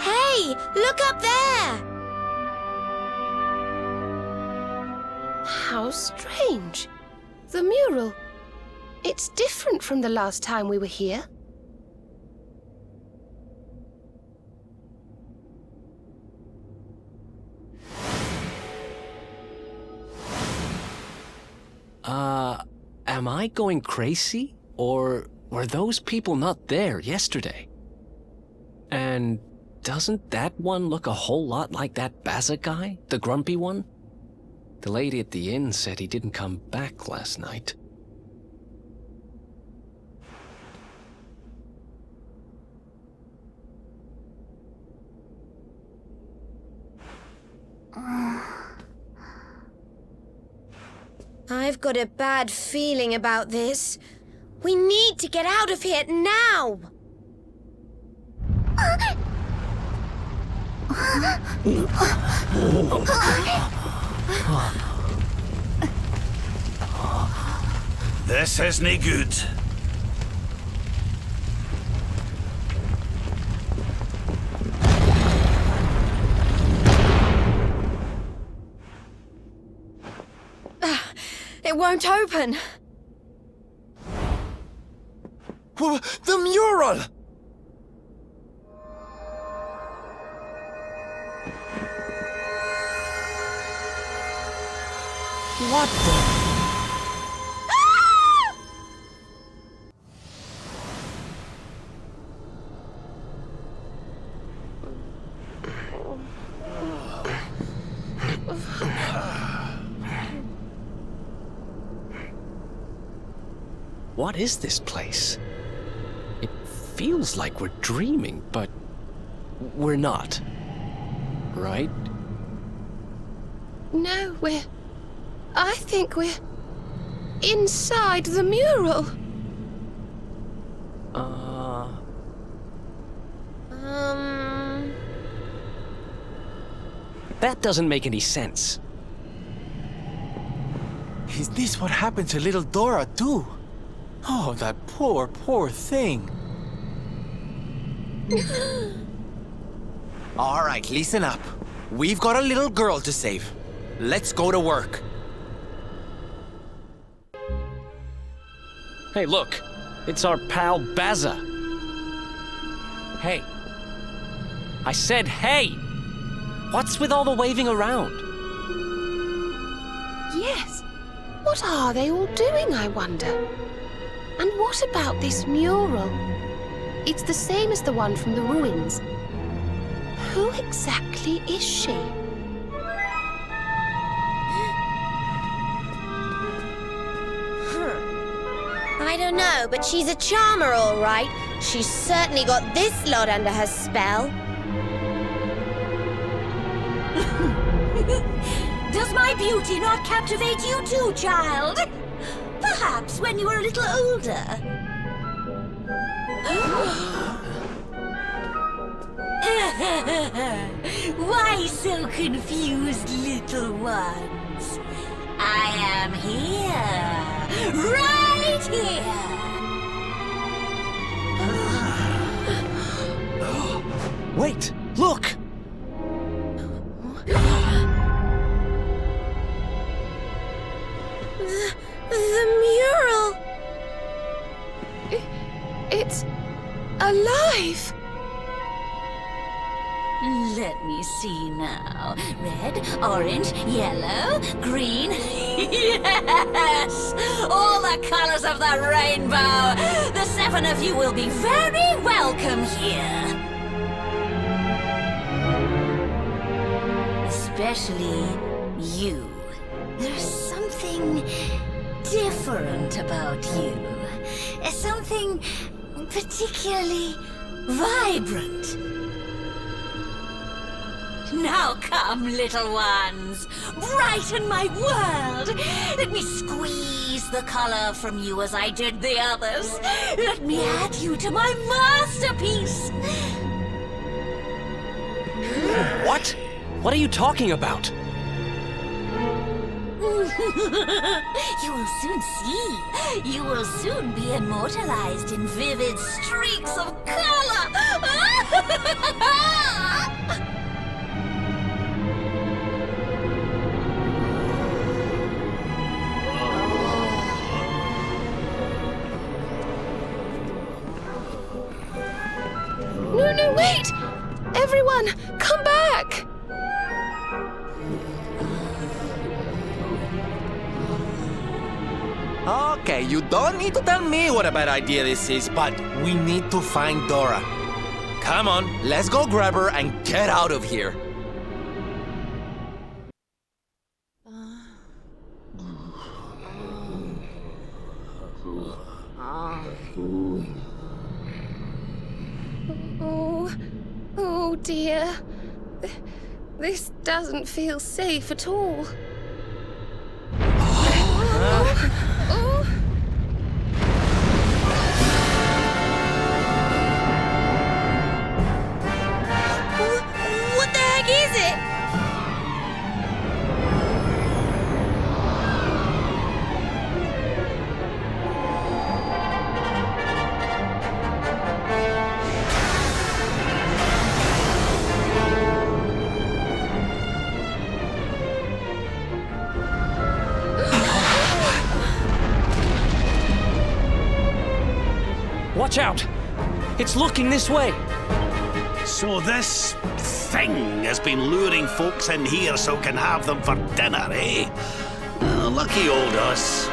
Hey, look up there! How strange. The mural. It's different from the last time we were here. am I going crazy? Or were those people not there yesterday? And doesn't that one look a whole lot like that Baza guy, the grumpy one? The lady at the inn said he didn't come back last night. I've got a bad feeling about this. We need to get out of here now! This isn't good. It won't open. The mural! What the? What is this place? It feels like we're dreaming, but we're not. Right? No, I think we're inside the mural. That doesn't make any sense. Is this what happened to little Dora, too? Oh, that poor, poor thing. All right, listen up. We've got a little girl to save. Let's go to work. Hey, look. It's our pal Baza. Hey. I said hey! What's with all the waving around? Yes. What are they all doing, I wonder? And what about this mural? It's the same as the one from the ruins. Who exactly is she? I don't know, but she's a charmer, all right. She's certainly got this lot under her spell. Does my beauty not captivate you too, child? Perhaps when you were a little older. Why so confused, little ones? I am here, right here. Wait, look! The mural! It's alive! Let me see now. Red, orange, yellow, green. Yes! All the colors of the rainbow! The 7 of you will be very welcome here. Especially you. There's something different about you. Something particularly vibrant. Now come, little ones. Brighten my world. Let me squeeze the color from you as I did the others. Let me add you to my masterpiece. What? What are you talking about? You will soon see. You will soon be immortalized in vivid streaks of color. No, wait! Everyone, come back! Okay, you don't need to tell me what a bad idea this is, but we need to find Dora. Come on, let's go grab her and get out of here. Oh dear. This doesn't feel safe at all. What the heck is it? Watch out! It's looking this way! So this thing has been luring folks in here so can have them for dinner, eh? Lucky old us.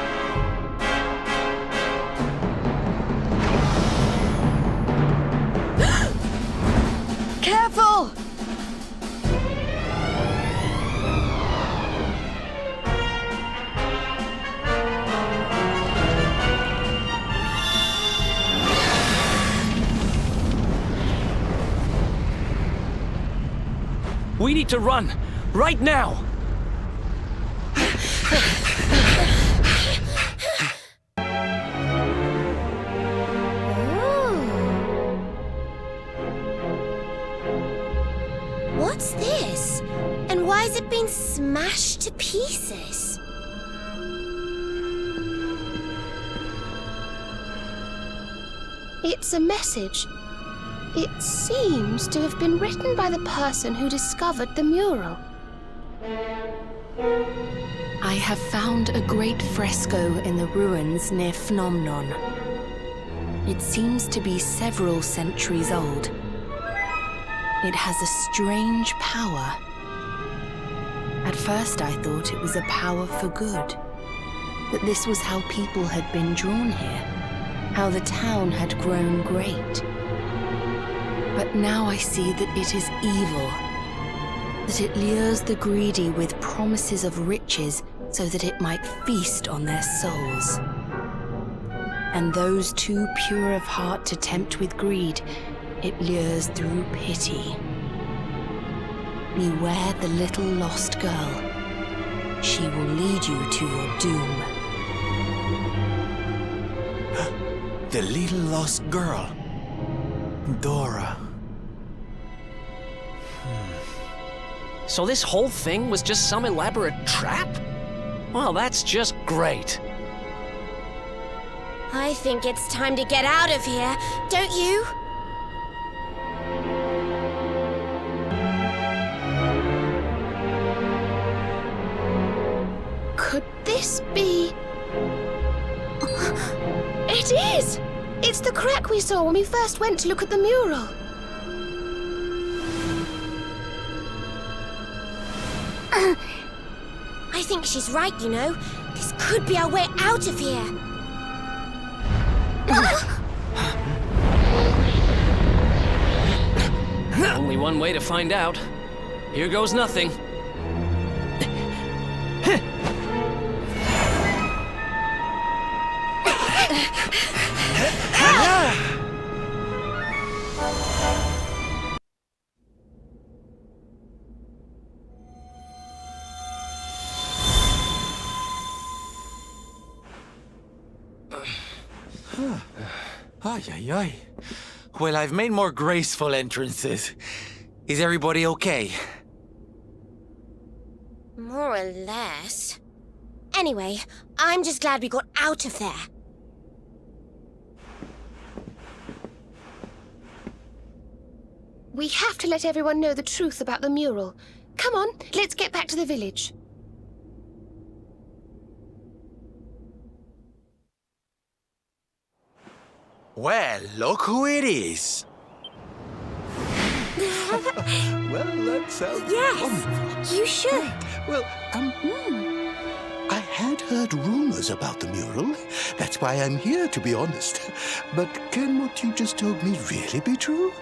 Careful! We need to run! Right now! What's this? And why has it been smashed to pieces? It's a message. It seems to have been written by the person who discovered the mural. I have found a great fresco in the ruins near Phnomnon. It seems to be several centuries old. It has a strange power. At first I thought it was a power for good, that this was how people had been drawn here, how the town had grown great. But now I see that it is evil, that it lures the greedy with promises of riches so that it might feast on their souls. And those too pure of heart to tempt with greed, it lures through pity. Beware the little lost girl. She will lead you to your doom. The little lost girl. Dora. So this whole thing was just some elaborate trap? Well, that's just great. I think it's time to get out of here, don't you? Could this be... It is! It's the crack we saw when we first went to look at the mural. I think she's right, you know. This could be our way out of here. Only one way to find out. Here goes nothing. Ay, ay, ay. Well, I've made more graceful entrances. Is everybody okay? More or less. Anyway, I'm just glad we got out of there. We have to let everyone know the truth about the mural. Come on, let's get back to the village. Well, look who it is. Well, that sounds wonderful. Yes, you should. Well, I had heard rumors about the mural. That's why I'm here, to be honest. But can what you just told me really be true?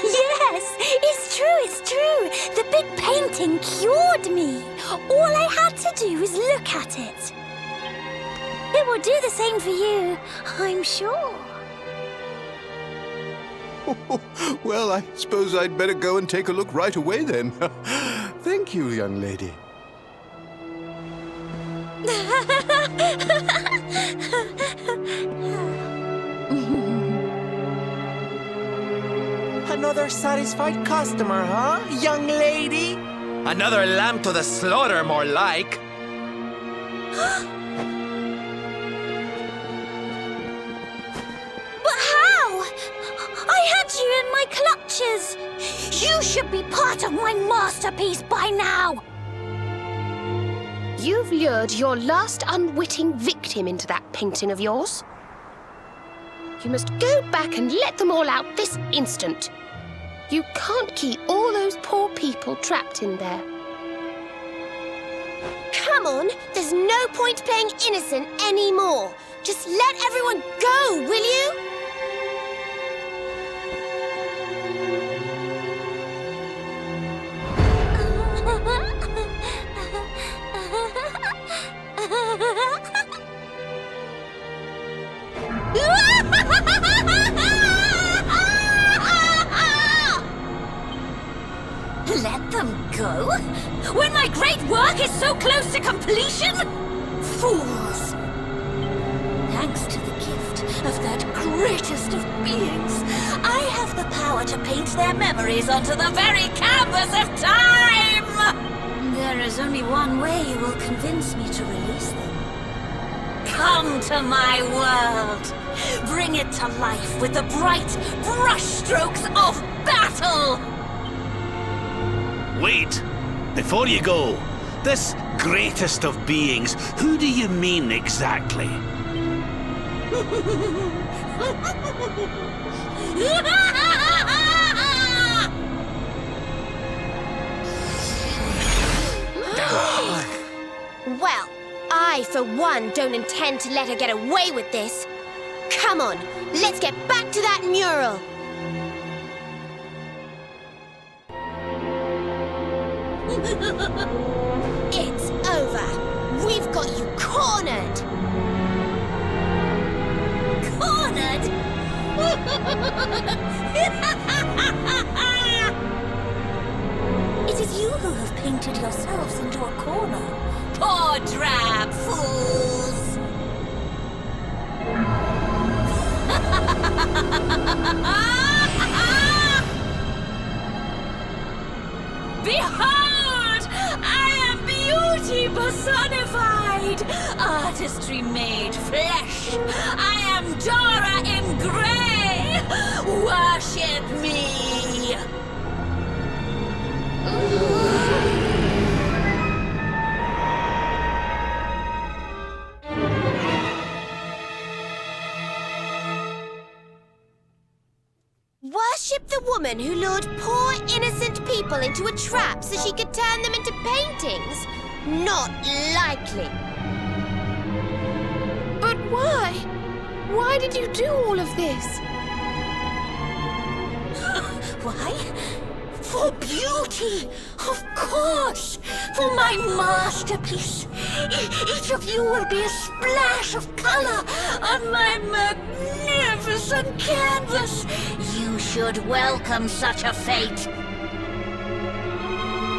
Yes, it's true. The big painting cured me. All I had to do was look at it. It will do the same for you, I'm sure. Well, I suppose I'd better go and take a look right away then. Thank you, young lady. Another satisfied customer, huh, young lady? Another lamb to the slaughter, more like. But how? I had you in my clutches. You should be part of my masterpiece by now. You've lured your last unwitting victim into that painting of yours. You must go back and let them all out this instant. You can't keep all those poor people trapped in there. Come on, there's no point playing innocent anymore. Just let everyone go, will you? Let them go? When my great work is so close to completion? Fools! Thanks to the gift of that greatest of beings, I have the power to paint their memories onto the very canvas of time! There is only one way you will convince me to release them. Come to my world! Bring it to life with the bright brushstrokes of battle! Wait! Before you go, this greatest of beings, who do you mean exactly? Well, I, for one, don't intend to let her get away with this. Come on, let's get back to that mural. It's over. We've got you cornered. Cornered? It is you who have painted yourselves into a corner. Poor drab fools! Behold! I am beauty personified! Artistry made flesh! I am Dora in grey! Worship me! Worship the woman who lured poor innocent people into a trap so she could turn them into paintings? Not likely. But why? Why did you do all of this? Why? For beauty, of course! For my masterpiece! Each of you will be a splash of color on my magnificent canvas! You should welcome such a fate!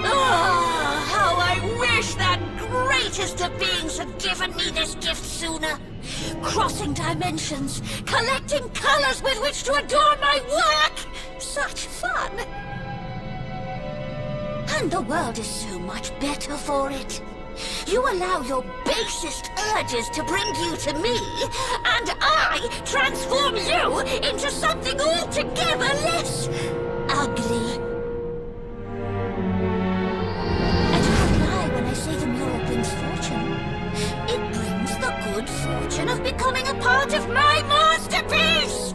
Oh, how I wish that greatest of beings had given me this gift sooner! Crossing dimensions, collecting colors with which to adorn my work! Such fun! And the world is so much better for it. You allow your basest urges to bring you to me, and I transform you into something altogether less ugly. I do not lie when I say the mural brings fortune. It brings the good fortune of becoming a part of my masterpiece!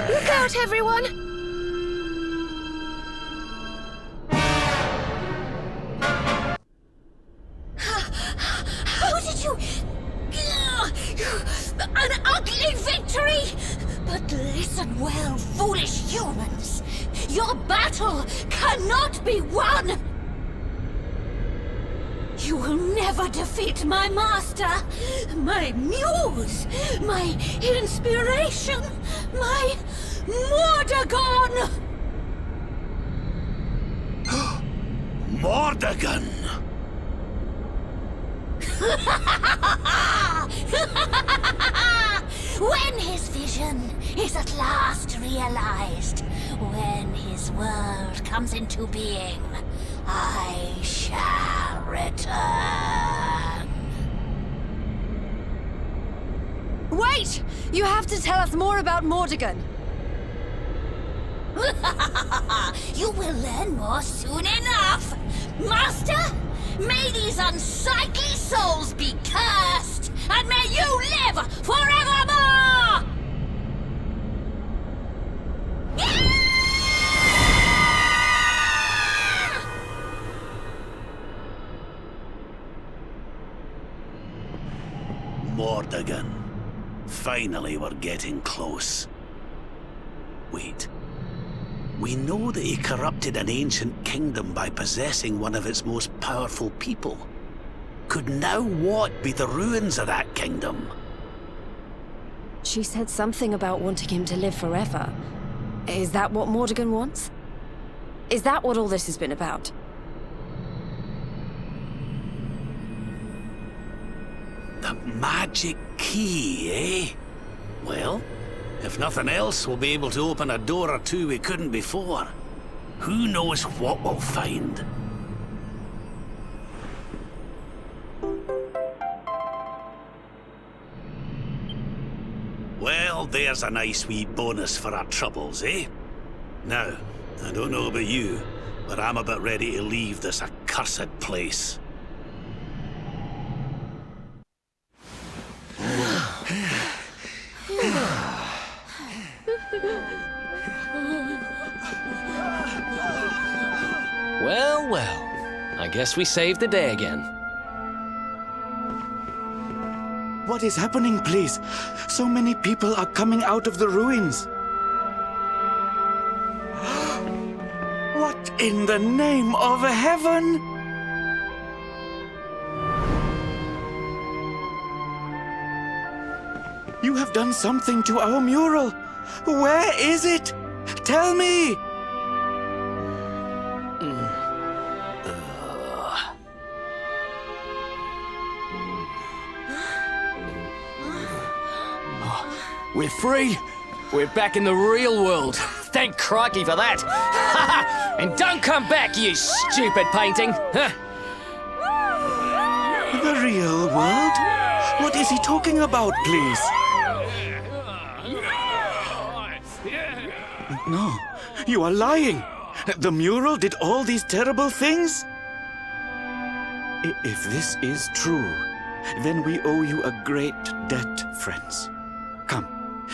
Look out, everyone! Your battle cannot be won! You will never defeat my master, my muse, my inspiration, my Mordegon! Mordegon! When his vision is at last realized, when his world comes into being, I shall return. Wait! You have to tell us more about Mordegon. You will learn more soon enough! Master, may these unsightly souls be cursed, and may you live forevermore! Mordegon. Finally, we're getting close. Wait. We know that he corrupted an ancient kingdom by possessing one of its most powerful people. Could now what be the ruins of that kingdom? She said something about wanting him to live forever. Is that what Mordegon wants? Is that what all this has been about? The magic key, eh? Well, if nothing else, we'll be able to open a door or two we couldn't before. Who knows what we'll find? Well, there's a nice wee bonus for our troubles, eh? Now, I don't know about you, but I'm about ready to leave this accursed place. Well, well. I guess we saved the day again. What is happening, please? So many people are coming out of the ruins. What in the name of heaven? You have done something to our mural. Where is it? Tell me! We're free! We're back in the real world. Thank crikey for that! And don't come back, you stupid painting! The real world? What is he talking about, please? No, you are lying. The mural did all these terrible things? If this is true, then we owe you a great debt, friends. Come,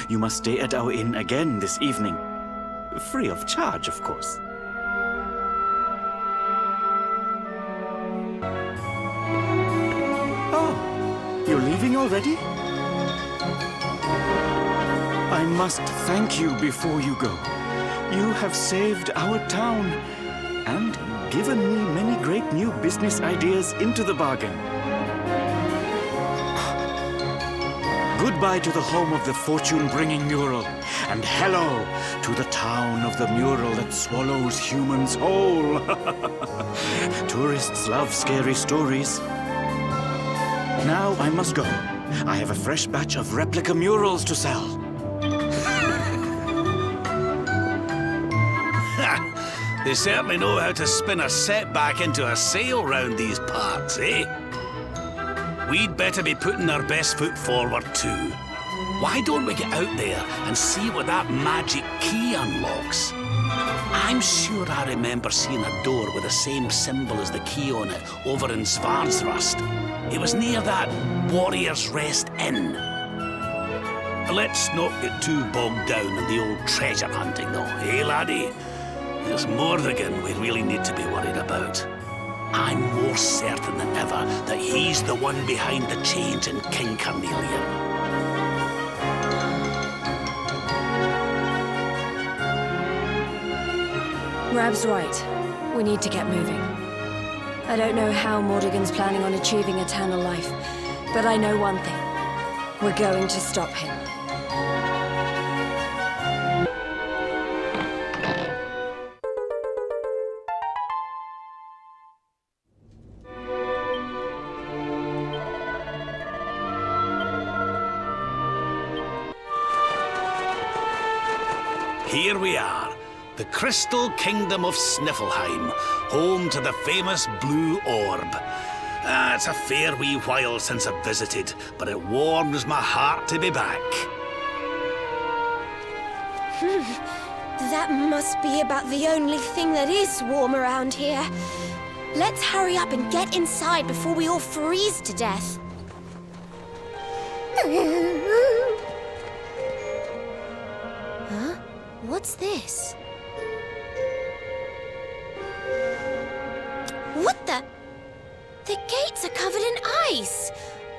you must stay at our inn again this evening. Free of charge, of course. Oh, you're leaving already? I must thank you before you go. You have saved our town and given me many great new business ideas into the bargain. Goodbye to the home of the fortune-bringing mural, and hello to the town of the mural that swallows humans whole. Tourists love scary stories. Now I must go. I have a fresh batch of replica murals to sell. They certainly know how to spin a setback into a sail round these parts, eh? We'd better be putting our best foot forward too. Why don't we get out there and see what that magic key unlocks? I'm sure I remember seeing a door with the same symbol as the key on it over in Svardsrust. It was near that Warrior's Rest Inn. Let's not get too bogged down in the old treasure hunting though, eh laddie? It's Mordegon we really need to be worried about. I'm more certain than ever that he's the one behind the change in King Carnelian. Rab's right. We need to get moving. I don't know how Mordegon's planning on achieving eternal life, but I know one thing. We're going to stop him. Here we are, the Crystal Kingdom of Sniffleheim, home to the famous Blue Orb. It's a fair wee while since I've visited, but it warms my heart to be back. That must be about the only thing that is warm around here. Let's hurry up and get inside before we all freeze to death. Huh? What's this? What the? The gates are covered in ice.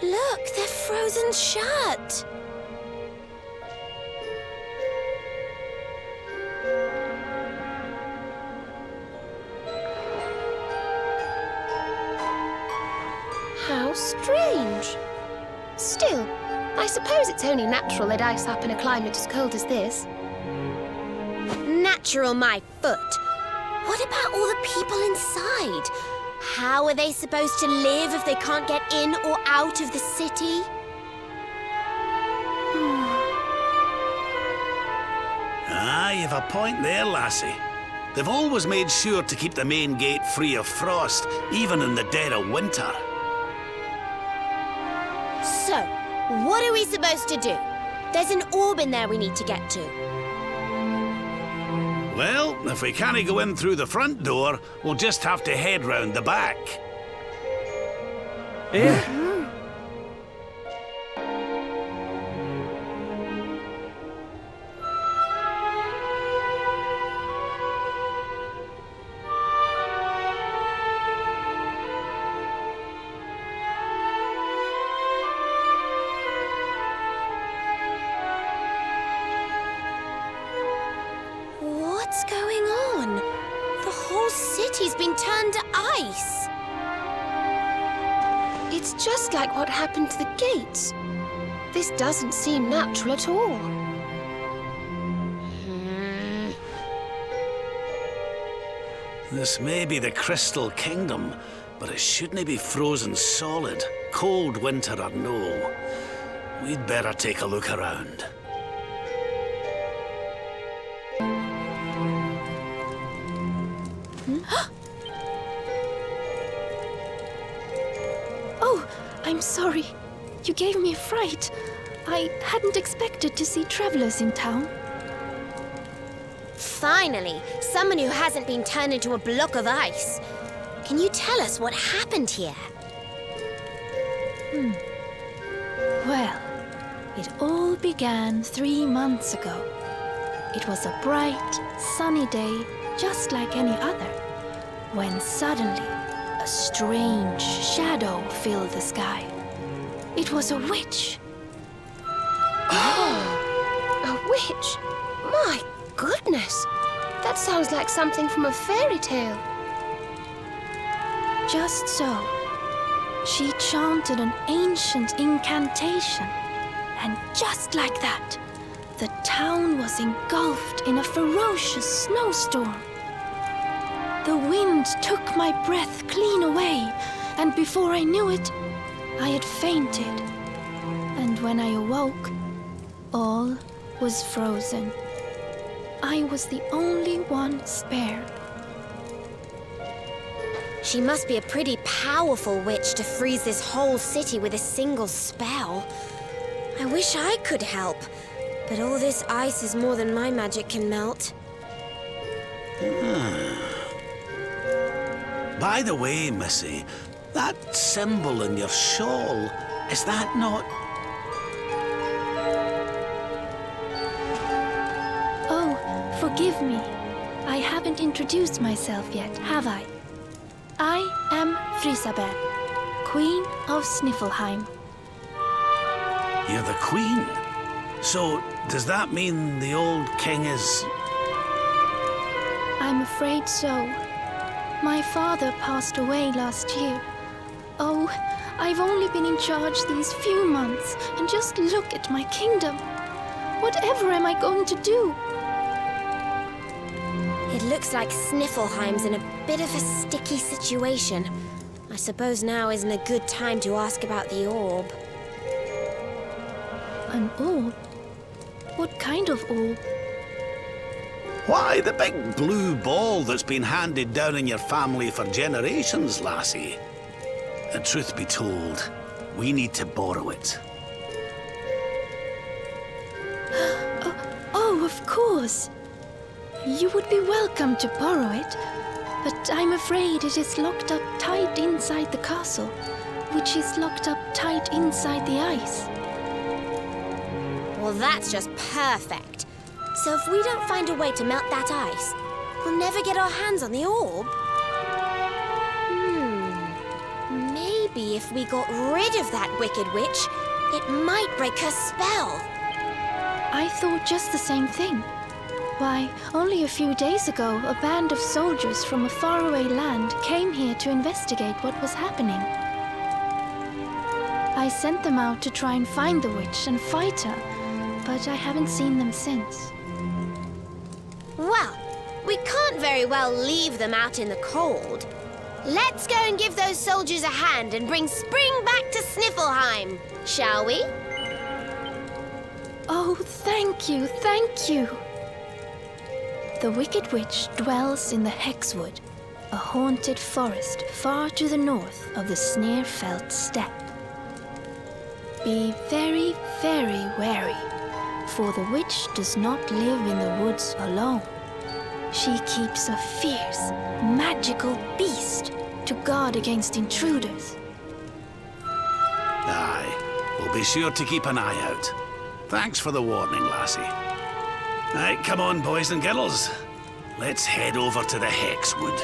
Look, they're frozen shut. How strange. Still, I suppose it's only natural they'd ice up in a climate as cold as this. Natural, my foot. What about all the people inside? How are they supposed to live if they can't get in or out of the city? You've a point there, lassie. They've always made sure to keep the main gate free of frost, even in the dead of winter. So, what are we supposed to do? There's an orb in there we need to get to. Well, if we can't go in through the front door, we'll just have to head round the back. What's going on? The whole city's been turned to ice. It's just like what happened to the gates. This doesn't seem natural at all. This may be the Crystal Kingdom, but it shouldn't be frozen solid, cold winter or no. We'd better take a look around. Oh, I'm sorry. You gave me a fright. I hadn't expected to see travelers in town. Finally, someone who hasn't been turned into a block of ice. Can you tell us what happened here? Well, it all began 3 months ago. It was a bright, sunny day, just like any other, when suddenly a strange shadow filled the sky. It was a witch. A witch? My goodness! That sounds like something from a fairy tale. Just so. She chanted an ancient incantation, and just like that, the town was engulfed in a ferocious snowstorm. The wind took my breath clean away, and before I knew it, I had fainted. And when I awoke, all was frozen. I was the only one spared. She must be a pretty powerful witch to freeze this whole city with a single spell. I wish I could help, but all this ice is more than my magic can melt. By the way, Missy, that symbol in your shawl, is that not... Oh, forgive me. I haven't introduced myself yet, have I? I am Frisabel, Queen of Sniffleheim. You're the Queen? So, does that mean the old king is... I'm afraid so. My father passed away last year. Oh, I've only been in charge these few months, and just look at my kingdom. Whatever am I going to do? It looks like Sniffleheim's in a bit of a sticky situation. I suppose now isn't a good time to ask about the orb. An orb? What kind of orb? Why, the big blue ball that's been handed down in your family for generations, lassie. And truth be told, we need to borrow it. Oh, of course. You would be welcome to borrow it, but I'm afraid it is locked up tight inside the castle, which is locked up tight inside the ice. Well, that's just perfect. So if we don't find a way to melt that ice, we'll never get our hands on the orb. Maybe if we got rid of that wicked witch, it might break her spell. I thought just the same thing. Why, only a few days ago, a band of soldiers from a faraway land came here to investigate what was happening. I sent them out to try and find the witch and fight her, but I haven't seen them since. Well, we can't very well leave them out in the cold. Let's go and give those soldiers a hand and bring spring back to Sniffleheim, shall we? Oh, thank you, thank you. The Wicked Witch dwells in the Hexwood, a haunted forest far to the north of the Sneerfelt steppe. Be very, very wary, for the witch does not live in the woods alone. She keeps a fierce, magical beast to guard against intruders. Aye, we'll be sure to keep an eye out. Thanks for the warning, lassie. Right, come on, boys and girls. Let's head over to the Hexwood.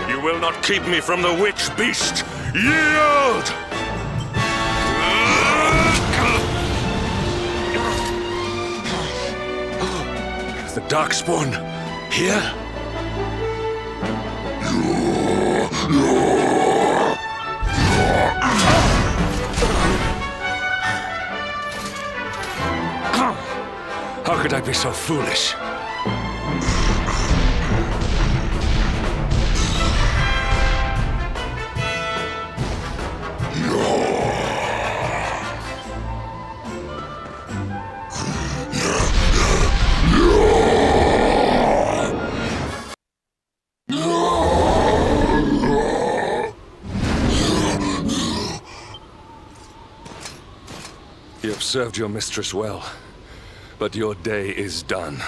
You will not keep me from the witch beast! Yield! The Darkspawn here? How could I be so foolish? You have served your mistress well, but your day is done.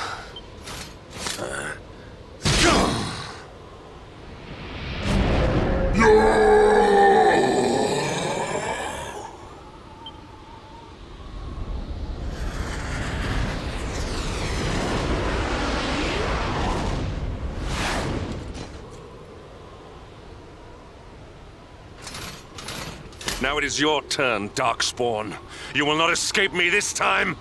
Now it is your turn, Darkspawn. You will not escape me this time!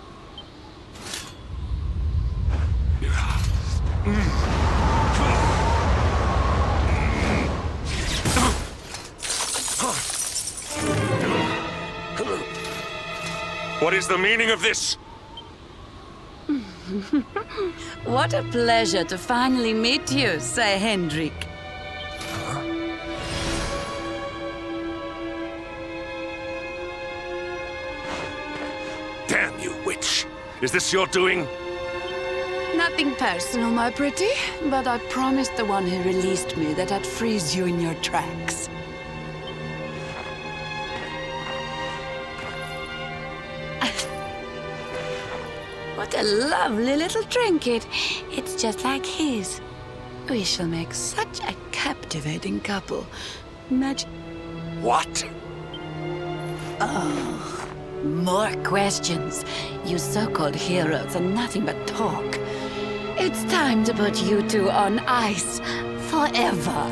What is the meaning of this? What a pleasure to finally meet you, Sir Hendrik. Damn you, witch! Is this your doing? Nothing personal, my pretty, but I promised the one who released me that I'd freeze you in your tracks. What a lovely little trinket. It's just like his. We shall make such a captivating couple. Imagine... What? Oh, more questions. You so-called heroes are nothing but talk. It's time to put you two on ice forever.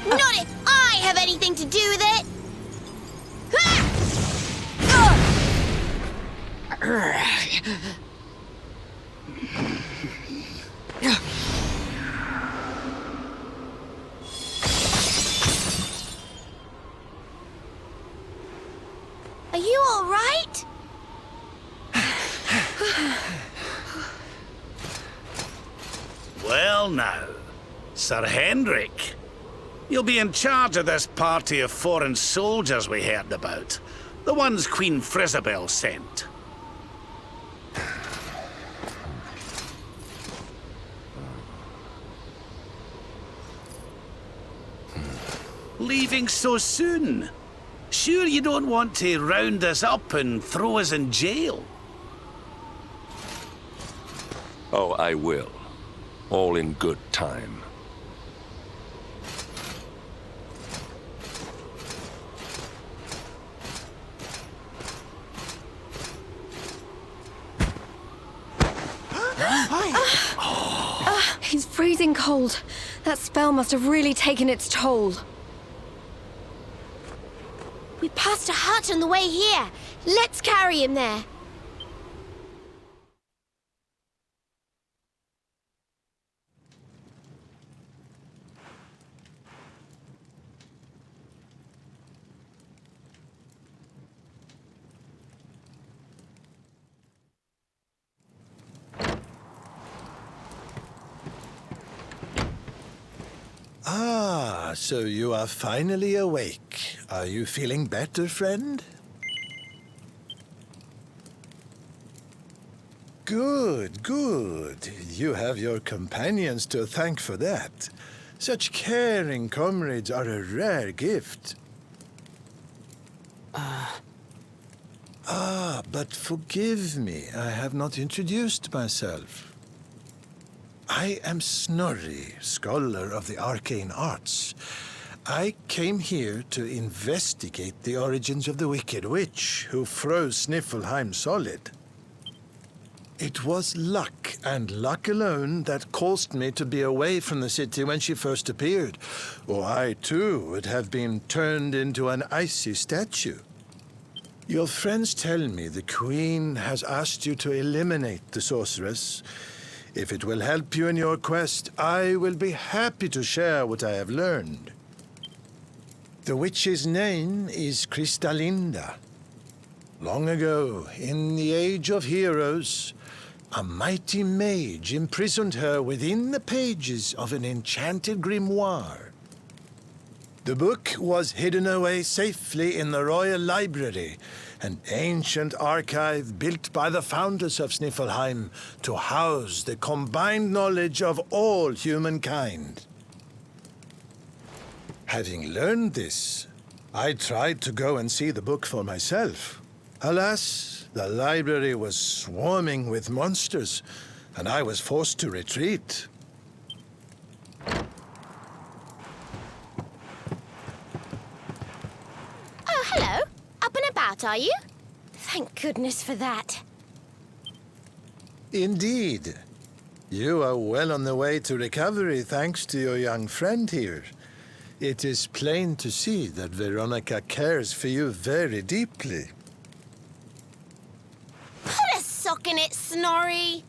Not if I have anything to do with it! Are you all right? Well now, Sir Hendrik. You'll be in charge of this party of foreign soldiers we heard about. The ones Queen Frisabel sent. Leaving so soon? Sure you don't want to round us up and throw us in jail? Oh, I will. All in good time. He's freezing cold. That spell must have really taken its toll. We passed a hut on the way here. Let's carry him there. Ah, so you are finally awake. Are you feeling better, friend? Good, good. You have your companions to thank for that. Such caring comrades are a rare gift. But forgive me, I have not introduced myself. I am Snorri, scholar of the arcane arts. I came here to investigate the origins of the Wicked Witch who froze Sniffleheim solid. It was luck, and luck alone, that caused me to be away from the city when she first appeared, or I too would have been turned into an icy statue. Your friends tell me the Queen has asked you to eliminate the sorceress. If it will help you in your quest, I will be happy to share what I have learned. The witch's name is Kristalinda. Long ago, in the Age of Heroes, a mighty mage imprisoned her within the pages of an enchanted grimoire. The book was hidden away safely in the Royal Library, an ancient archive built by the founders of Sniffleheim to house the combined knowledge of all humankind. Having learned this, I tried to go and see the book for myself. Alas, the library was swarming with monsters, and I was forced to retreat. Oh, hello. Up and about, are you? Thank goodness for that. Indeed. You are well on the way to recovery thanks to your young friend here. It is plain to see that Veronica cares for you very deeply. Put a sock in it, Snorri.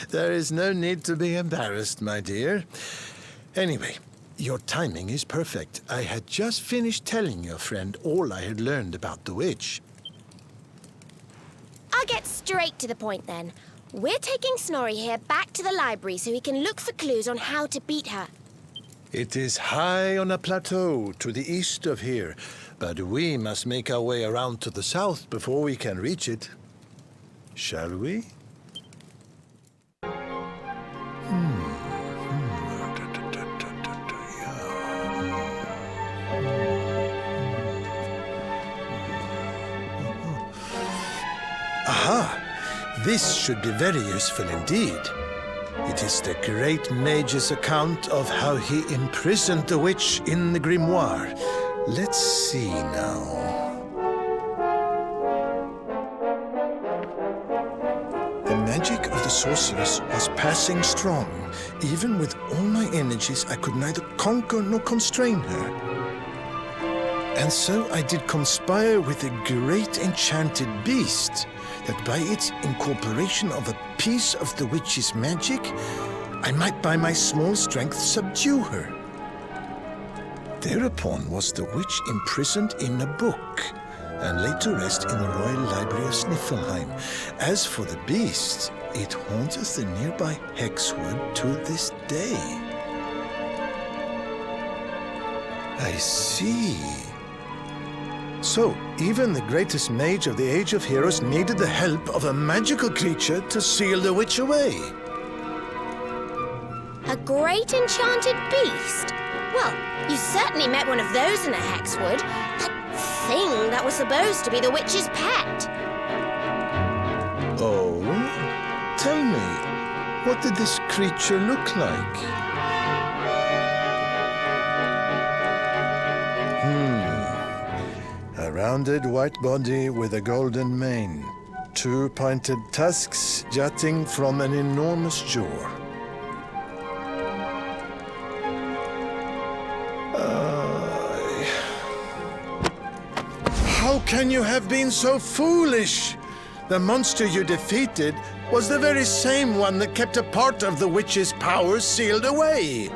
There is no need to be embarrassed, my dear. Anyway, your timing is perfect. I had just finished telling your friend all I had learned about the witch. I'll get straight to the point then. We're taking Snorri here back to the library so he can look for clues on how to beat her. It is high on a plateau to the east of here, but we must make our way around to the south before we can reach it. Shall we? Aha! This should be very useful indeed. It is the great mage's account of how he imprisoned the witch in the grimoire. Let's see now. The magic of the sorceress was passing strong. Even with all my energies, I could neither conquer nor constrain her. And so I did conspire with a great enchanted beast, that by its incorporation of a piece of the witch's magic, I might by my small strength subdue her. Thereupon was the witch imprisoned in a book, and laid to rest in the Royal Library of Sniffleheim. As for the beast, it haunteth the nearby Hexwood to this day. I see. So, even the greatest mage of the Age of Heroes needed the help of a magical creature to seal the witch away. A great enchanted beast? Well, you certainly met one of those in a Hexwood. That thing that was supposed to be the witch's pet. Oh? Tell me, what did this creature look like? A rounded white body with a golden mane. 2 pointed tusks jutting from an enormous jaw. How can you have been so foolish? The monster you defeated was the very same one that kept a part of the witch's powers sealed away.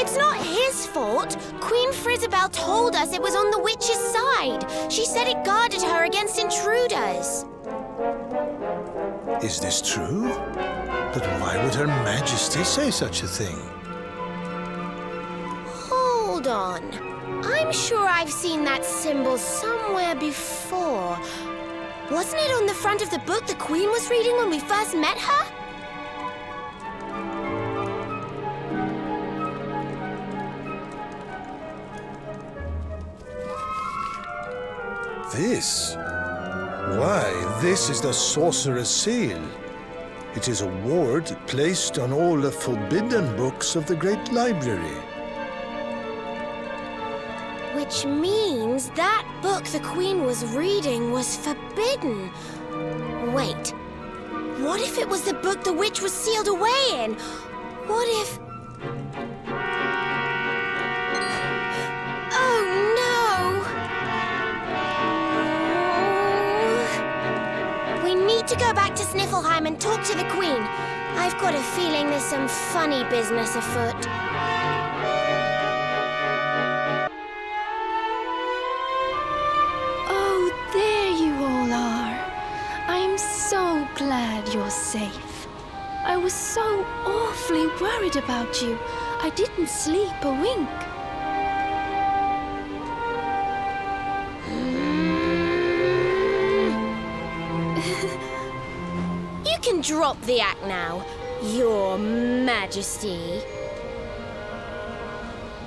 It's not his fault. Queen Frizzabel told us it was on the witch's side. She said it guarded her against intruders. Is this true? But why would Her Majesty say such a thing? Hold on. I'm sure I've seen that symbol somewhere before. Wasn't it on the front of the book the Queen was reading when we first met her? This? Why, this is the Sorcerer's Seal. It is a ward placed on all the forbidden books of the Great Library. Which means that book the Queen was reading was forbidden. Wait, what if it was the book the witch was sealed away in? What if... Oh no! We need to go back to Sniffleheim and talk to the Queen. I've got a feeling there's some funny business afoot. So glad you're safe. I was so awfully worried about you. I didn't sleep a wink. You can drop the act now, Your Majesty.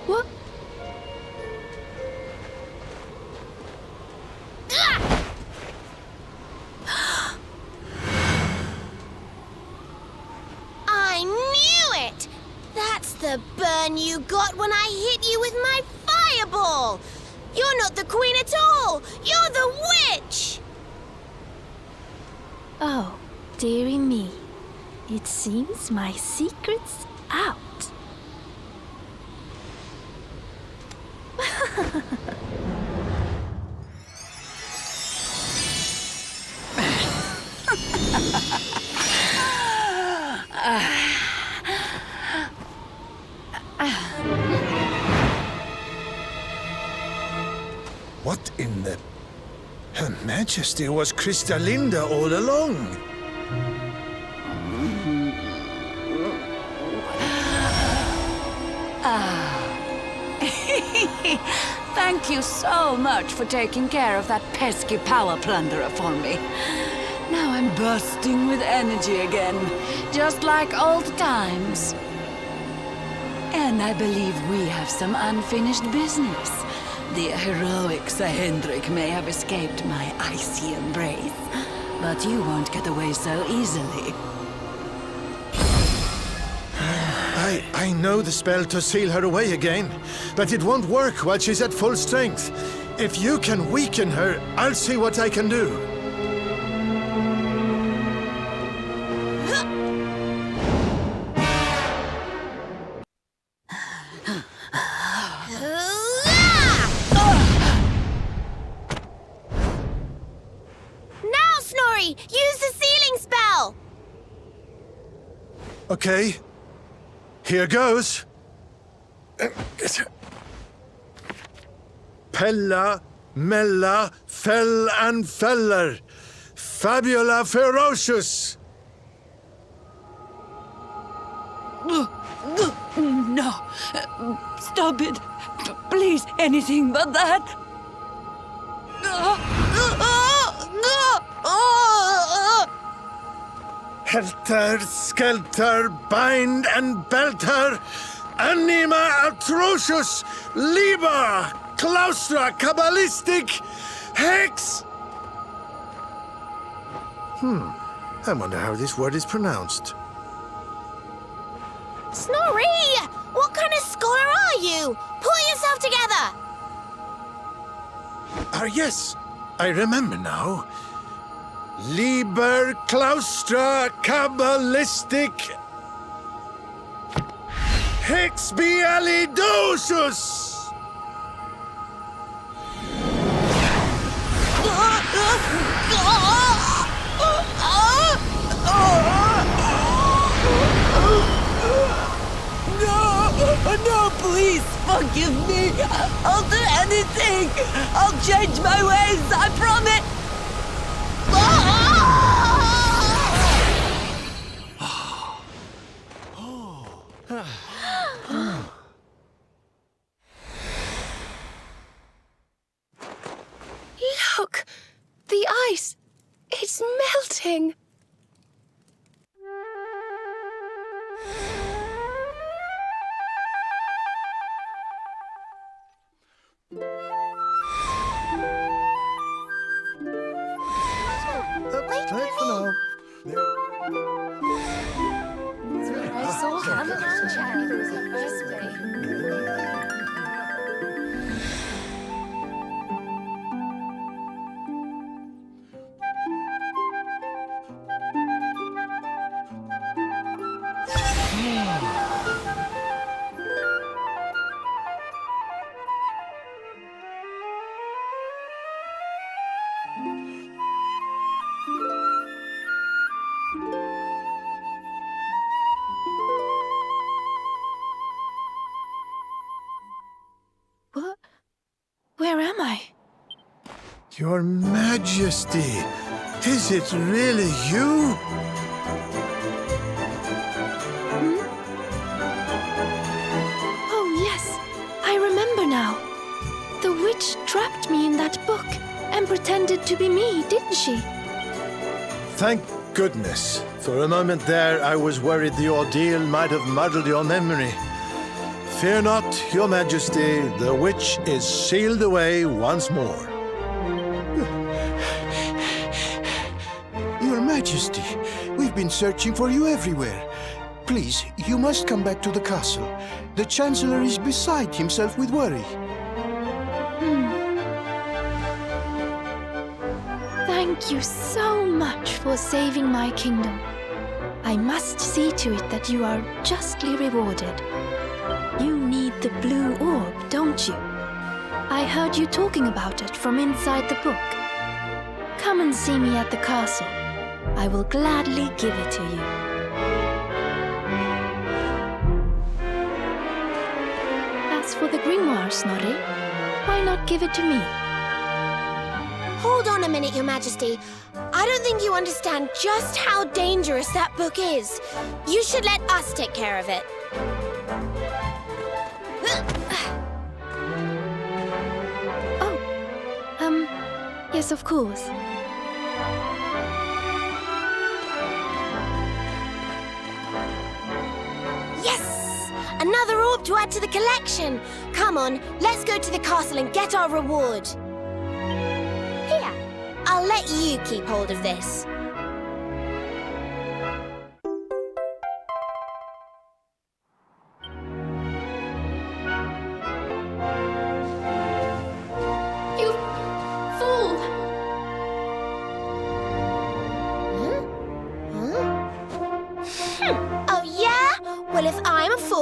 What? The burn you got when I hit you with my fireball! You're not the Queen at all! You're the witch! Oh, dearie me. It seems my secret's out. What in the... Her Majesty was Kristalinda all along. Thank you so much for taking care of that pesky power plunderer for me. Now I'm bursting with energy again, just like old times. And I believe we have some unfinished business. The heroic Sir Hendrik may have escaped my icy embrace, but you won't get away so easily. I know the spell to seal her away again, but it won't work while she's at full strength. If you can weaken her, I'll see what I can do. Now, Snorri! Use the sealing spell! Okay. Here goes. Pella, Mella, Fell and Feller. Fabula Ferocious. No. Stop it. Please, anything but that. Helter, Skelter, Bind and Belt her. Anima Atrocious. Liber. Claustra Kabbalistic. Hex. I wonder how this word is pronounced. Snorri! What kind of scholar are you? Pull yourself together! Yes. I remember now. Liber Claustra Kabbalistic Hexbialidosus. No, please forgive me. I'll do anything. I'll change my ways, I promise. Look! The ice! It's melting! Where am I? Your Majesty, is it really you? Oh, yes. I remember now. The witch trapped me in that book and pretended to be me, didn't she? Thank goodness. For a moment there, I was worried the ordeal might have muddled your memory. Fear not, Your Majesty. The witch is sealed away once more. Your Majesty, we've been searching for you everywhere. Please, you must come back to the castle. The Chancellor is beside himself with worry. Thank you so much for saving my kingdom. I must see to it that you are justly rewarded. You need the Blue Orb, don't you? I heard you talking about it from inside the book. Come and see me at the castle. I will gladly give it to you. for the grimoire, Snorri. Why not give it to me? Hold on a minute, Your Majesty. I don't think you understand just how dangerous that book is. You should let us take care of it. Yes, of course. Yes! Another orb to add to the collection. Come on, let's go to the castle and get our reward. Here, I'll let you keep hold of this.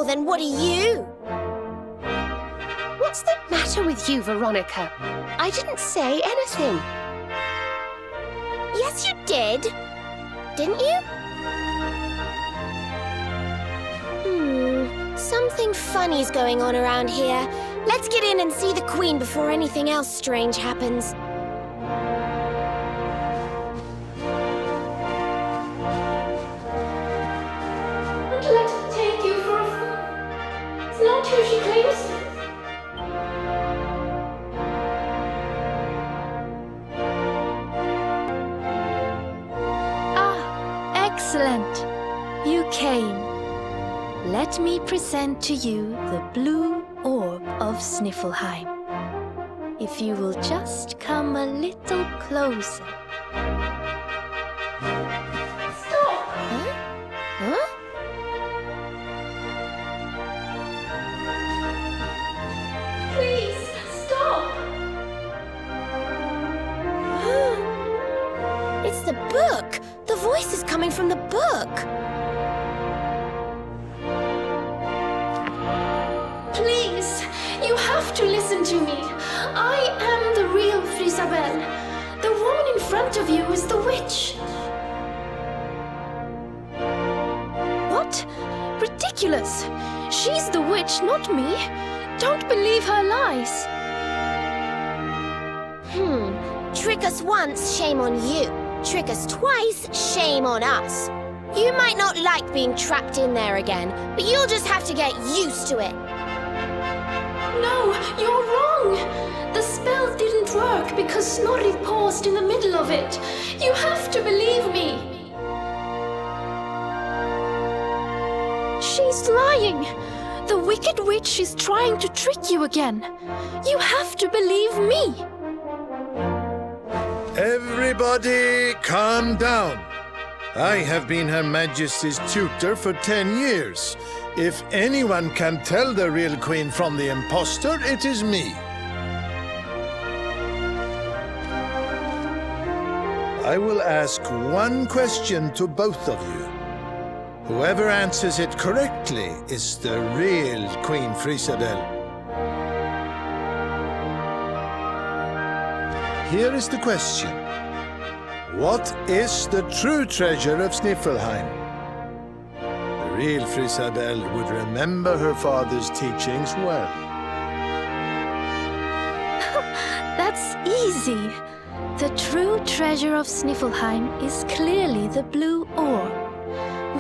Then what are you? What's the matter with you, Veronica? I didn't say anything. Yes, you did. Didn't you? Something funny's going on around here. Let's get in and see the Queen before anything else strange happens. Not who she claims. Ah, excellent. You came. Let me present to you the Blue Orb of Sniffleheim. If you will just come a little closer. Stop! Huh? Please, stop! It's the book! The voice is coming from the book! Please, you have to listen to me. I am the real Frisabel. The woman in front of you is the witch. What? Ridiculous! She's the witch, not me. Don't believe her lies. Trick us once, shame on you. Trick us twice, shame on us. You might not like being trapped in there again, but you'll just have to get used to it. No, you're wrong. The spell didn't work because Snorri paused in the middle of it. You have to believe me. She's lying. The wicked witch is trying to trick you again. You have to believe me. Everybody, calm down. I have been Her Majesty's tutor for 10 years. If anyone can tell the real queen from the impostor, it is me. I will ask one question to both of you. Whoever answers it correctly is the real Queen Frisabel. Here is the question. What is the true treasure of Sniffleheim? The real Frisabel would remember her father's teachings well. That's easy. The true treasure of Sniffleheim is clearly the Blue Orb.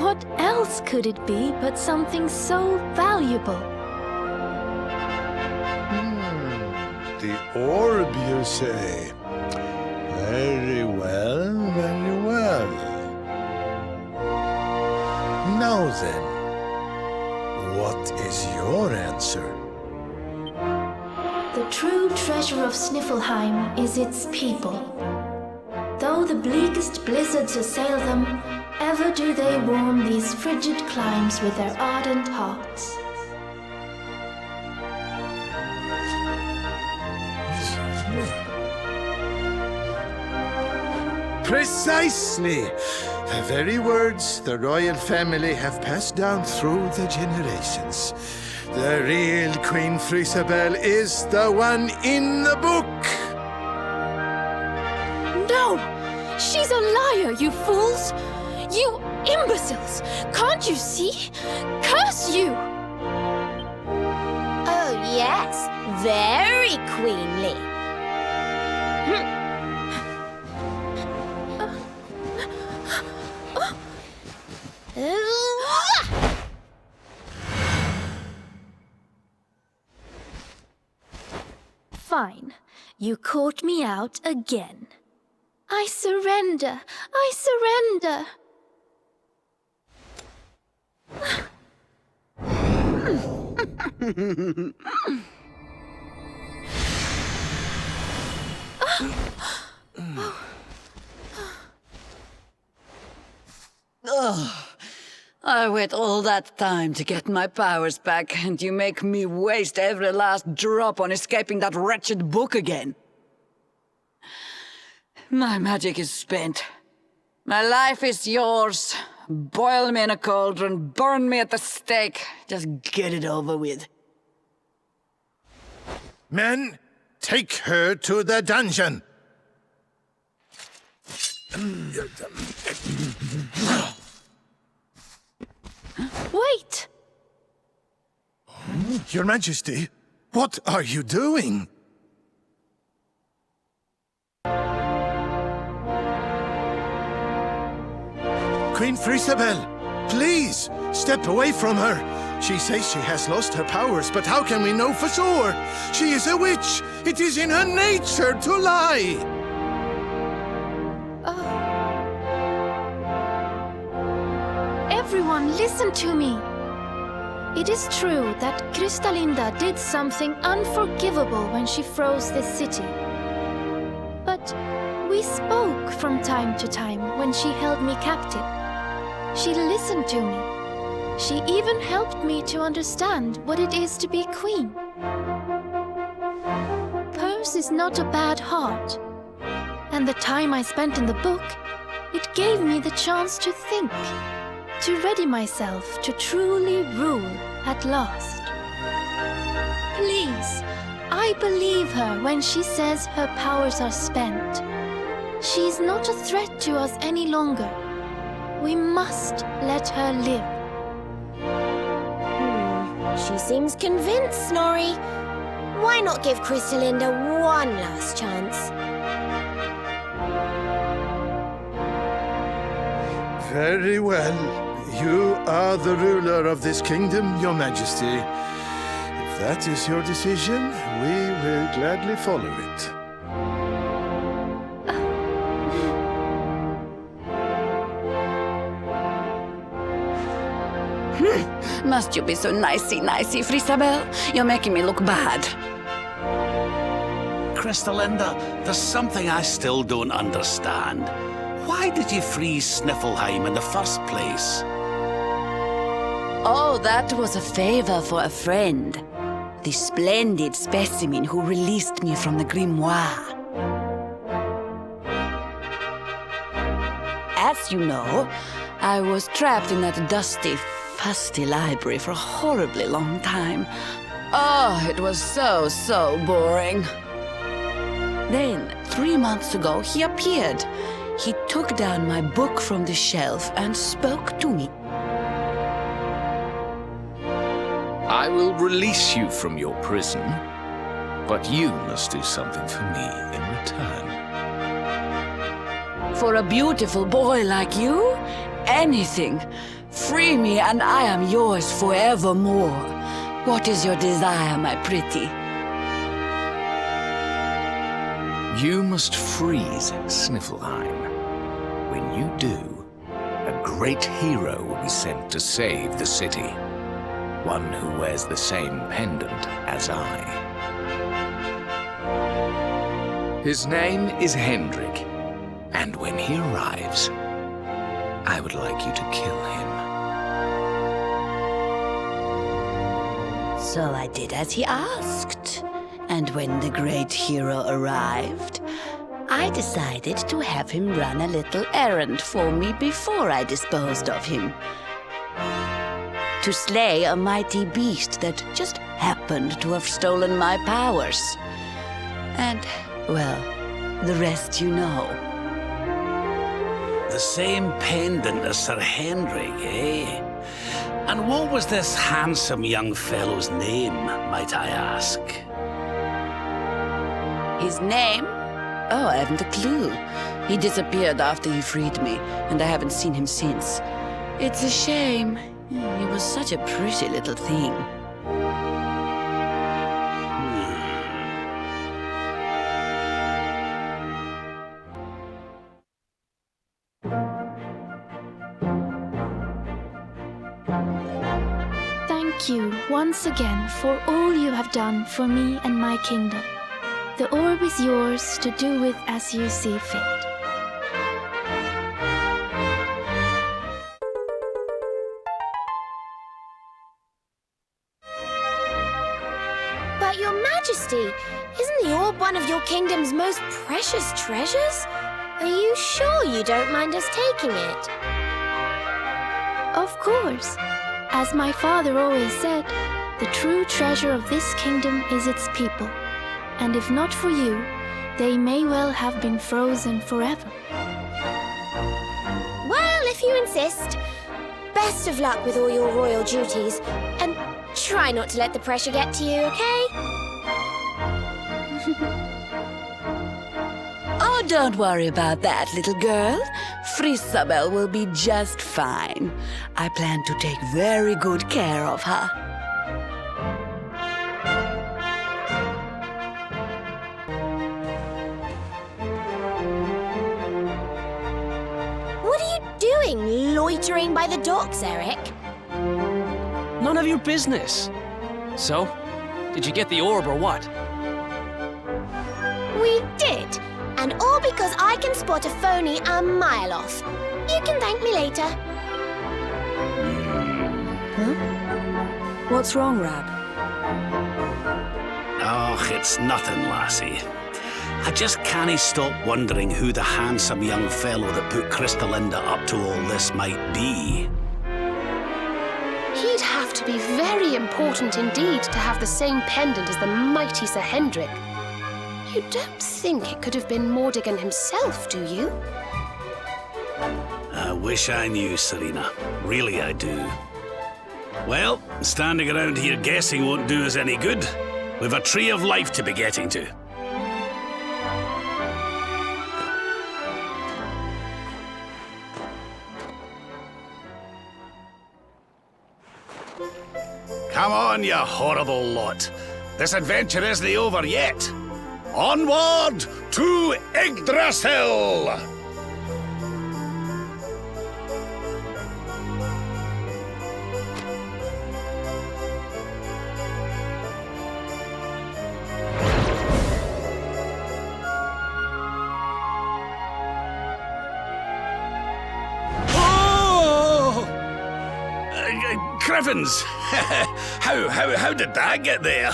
What else could it be but something so valuable? The orb, you say? Very well, very well. Now then, what is your answer? The true treasure of Sniffleheim is its people. Though the bleakest blizzards assail them, ever do they warm these frigid climes with their ardent hearts. Precisely! The very words the royal family have passed down through the generations. The real Queen Frisabel is the one in the book! No! She's a liar, you fools! You imbeciles! Can't you see? Curse you! Oh, yeah? Yes, very queenly. Fine. You caught me out again. I surrender. I surrender. I wait all that time to get my powers back, and you make me waste every last drop on escaping that wretched book again. My magic is spent. My life is yours. Boil me in a cauldron, burn me at the stake. Just get it over with. Men, take her to the dungeon. Wait! Your Majesty, what are you doing? Queen Frisabel, please, step away from her. She says she has lost her powers, but how can we know for sure? She is a witch. It is in her nature to lie. Everyone, listen to me. It is true that Krystalinda did something unforgivable when she froze this city. But we spoke from time to time when she held me captive. She listened to me. She even helped me to understand what it is to be queen. Hers is not a bad heart. And the time I spent in the book, it gave me the chance to think, to ready myself to truly rule at last. Please, I believe her when she says her powers are spent. She's not a threat to us any longer. We must let her live. She seems convinced, Snorri. Why not give Krystalinda one last chance? Very well. You are the ruler of this kingdom, Your Majesty. If that is your decision, we will gladly follow it. Must you be so nicey, Frisabel? You're making me look bad. Krystalinda, there's something I still don't understand. Why did you freeze Sniffleheim in the first place? Oh, that was a favor for a friend. The splendid specimen who released me from the grimoire. As you know, I was trapped in that dusty, fusty library for a horribly long time. Oh, it was so boring. Then, 3 months ago, he appeared. He took down my book from the shelf and spoke to me. I will release you from your prison, but you must do something for me in return. For a beautiful boy like you, anything. Free me and I am yours forevermore. What is your desire, my pretty? You must freeze Sniffleheim. When you do, a great hero will be sent to save the city. One who wears the same pendant as I. His name is Hendrik, and when he arrives, I would like you to kill him. So I did as he asked. And when the great hero arrived, I decided to have him run a little errand for me before I disposed of him. To slay a mighty beast that just happened to have stolen my powers. And, well, the rest you know. The same pendant as Sir Hendrik, eh? And And what was this handsome young fellow's name, might I ask? His name? Oh, I haven't a clue. He disappeared after he freed me, and I haven't seen him since. It's a shame. He was such a pretty little thing. Thank you once again for all you have done for me and my kingdom. The orb is yours to do with as you see fit. But Your Majesty, isn't the orb one of your kingdom's most precious treasures? Are you sure you don't mind us taking it? Of course. As my father always said, the true treasure of this kingdom is its people. And if not for you, they may well have been frozen forever. Well, if you insist. Best of luck with all your royal duties. And try not to let the pressure get to you, okay? Oh, don't worry about that, little girl. Frisabel will be just fine. I plan to take very good care of her. What are you doing, loitering by the docks, Eric? None of your business. So, did you get the orb or what? We did. And all because I can spot a phony a mile off. You can thank me later. Huh? What's wrong, Rab? Oh, it's nothing, lassie. I just can't stop wondering who the handsome young fellow that put Crystalinda up to all this might be. He'd have to be very important indeed to have the same pendant as the mighty Sir Hendrik. You don't think it could have been Mordigan himself, do you? I wish I knew, Serena. Really, I do. Well, standing around here guessing won't do us any good. We've a tree of life to be getting to. Come on, you horrible lot. This adventure isn't over yet. Onward to Yggdrasil! Oh! Crivens! How did that get there?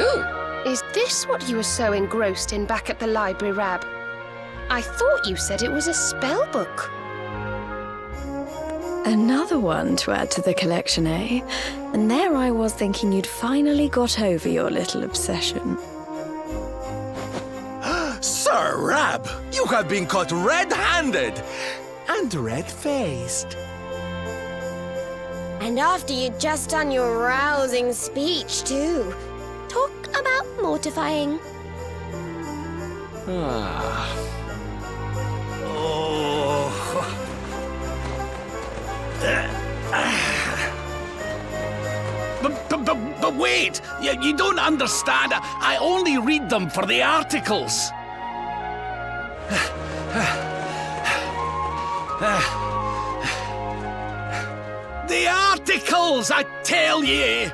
Ooh, is this what you were so engrossed in back at the library, Rab? I thought you said it was a spell book. Another one to add to the collection, eh? And there I was thinking you'd finally got over your little obsession. Sir Rab, you have been caught red-handed and red-faced. And after you'd just done your rousing speech, too. Talk about mortifying. But wait! You don't understand. I only read them for the articles. The articles, I tell ye!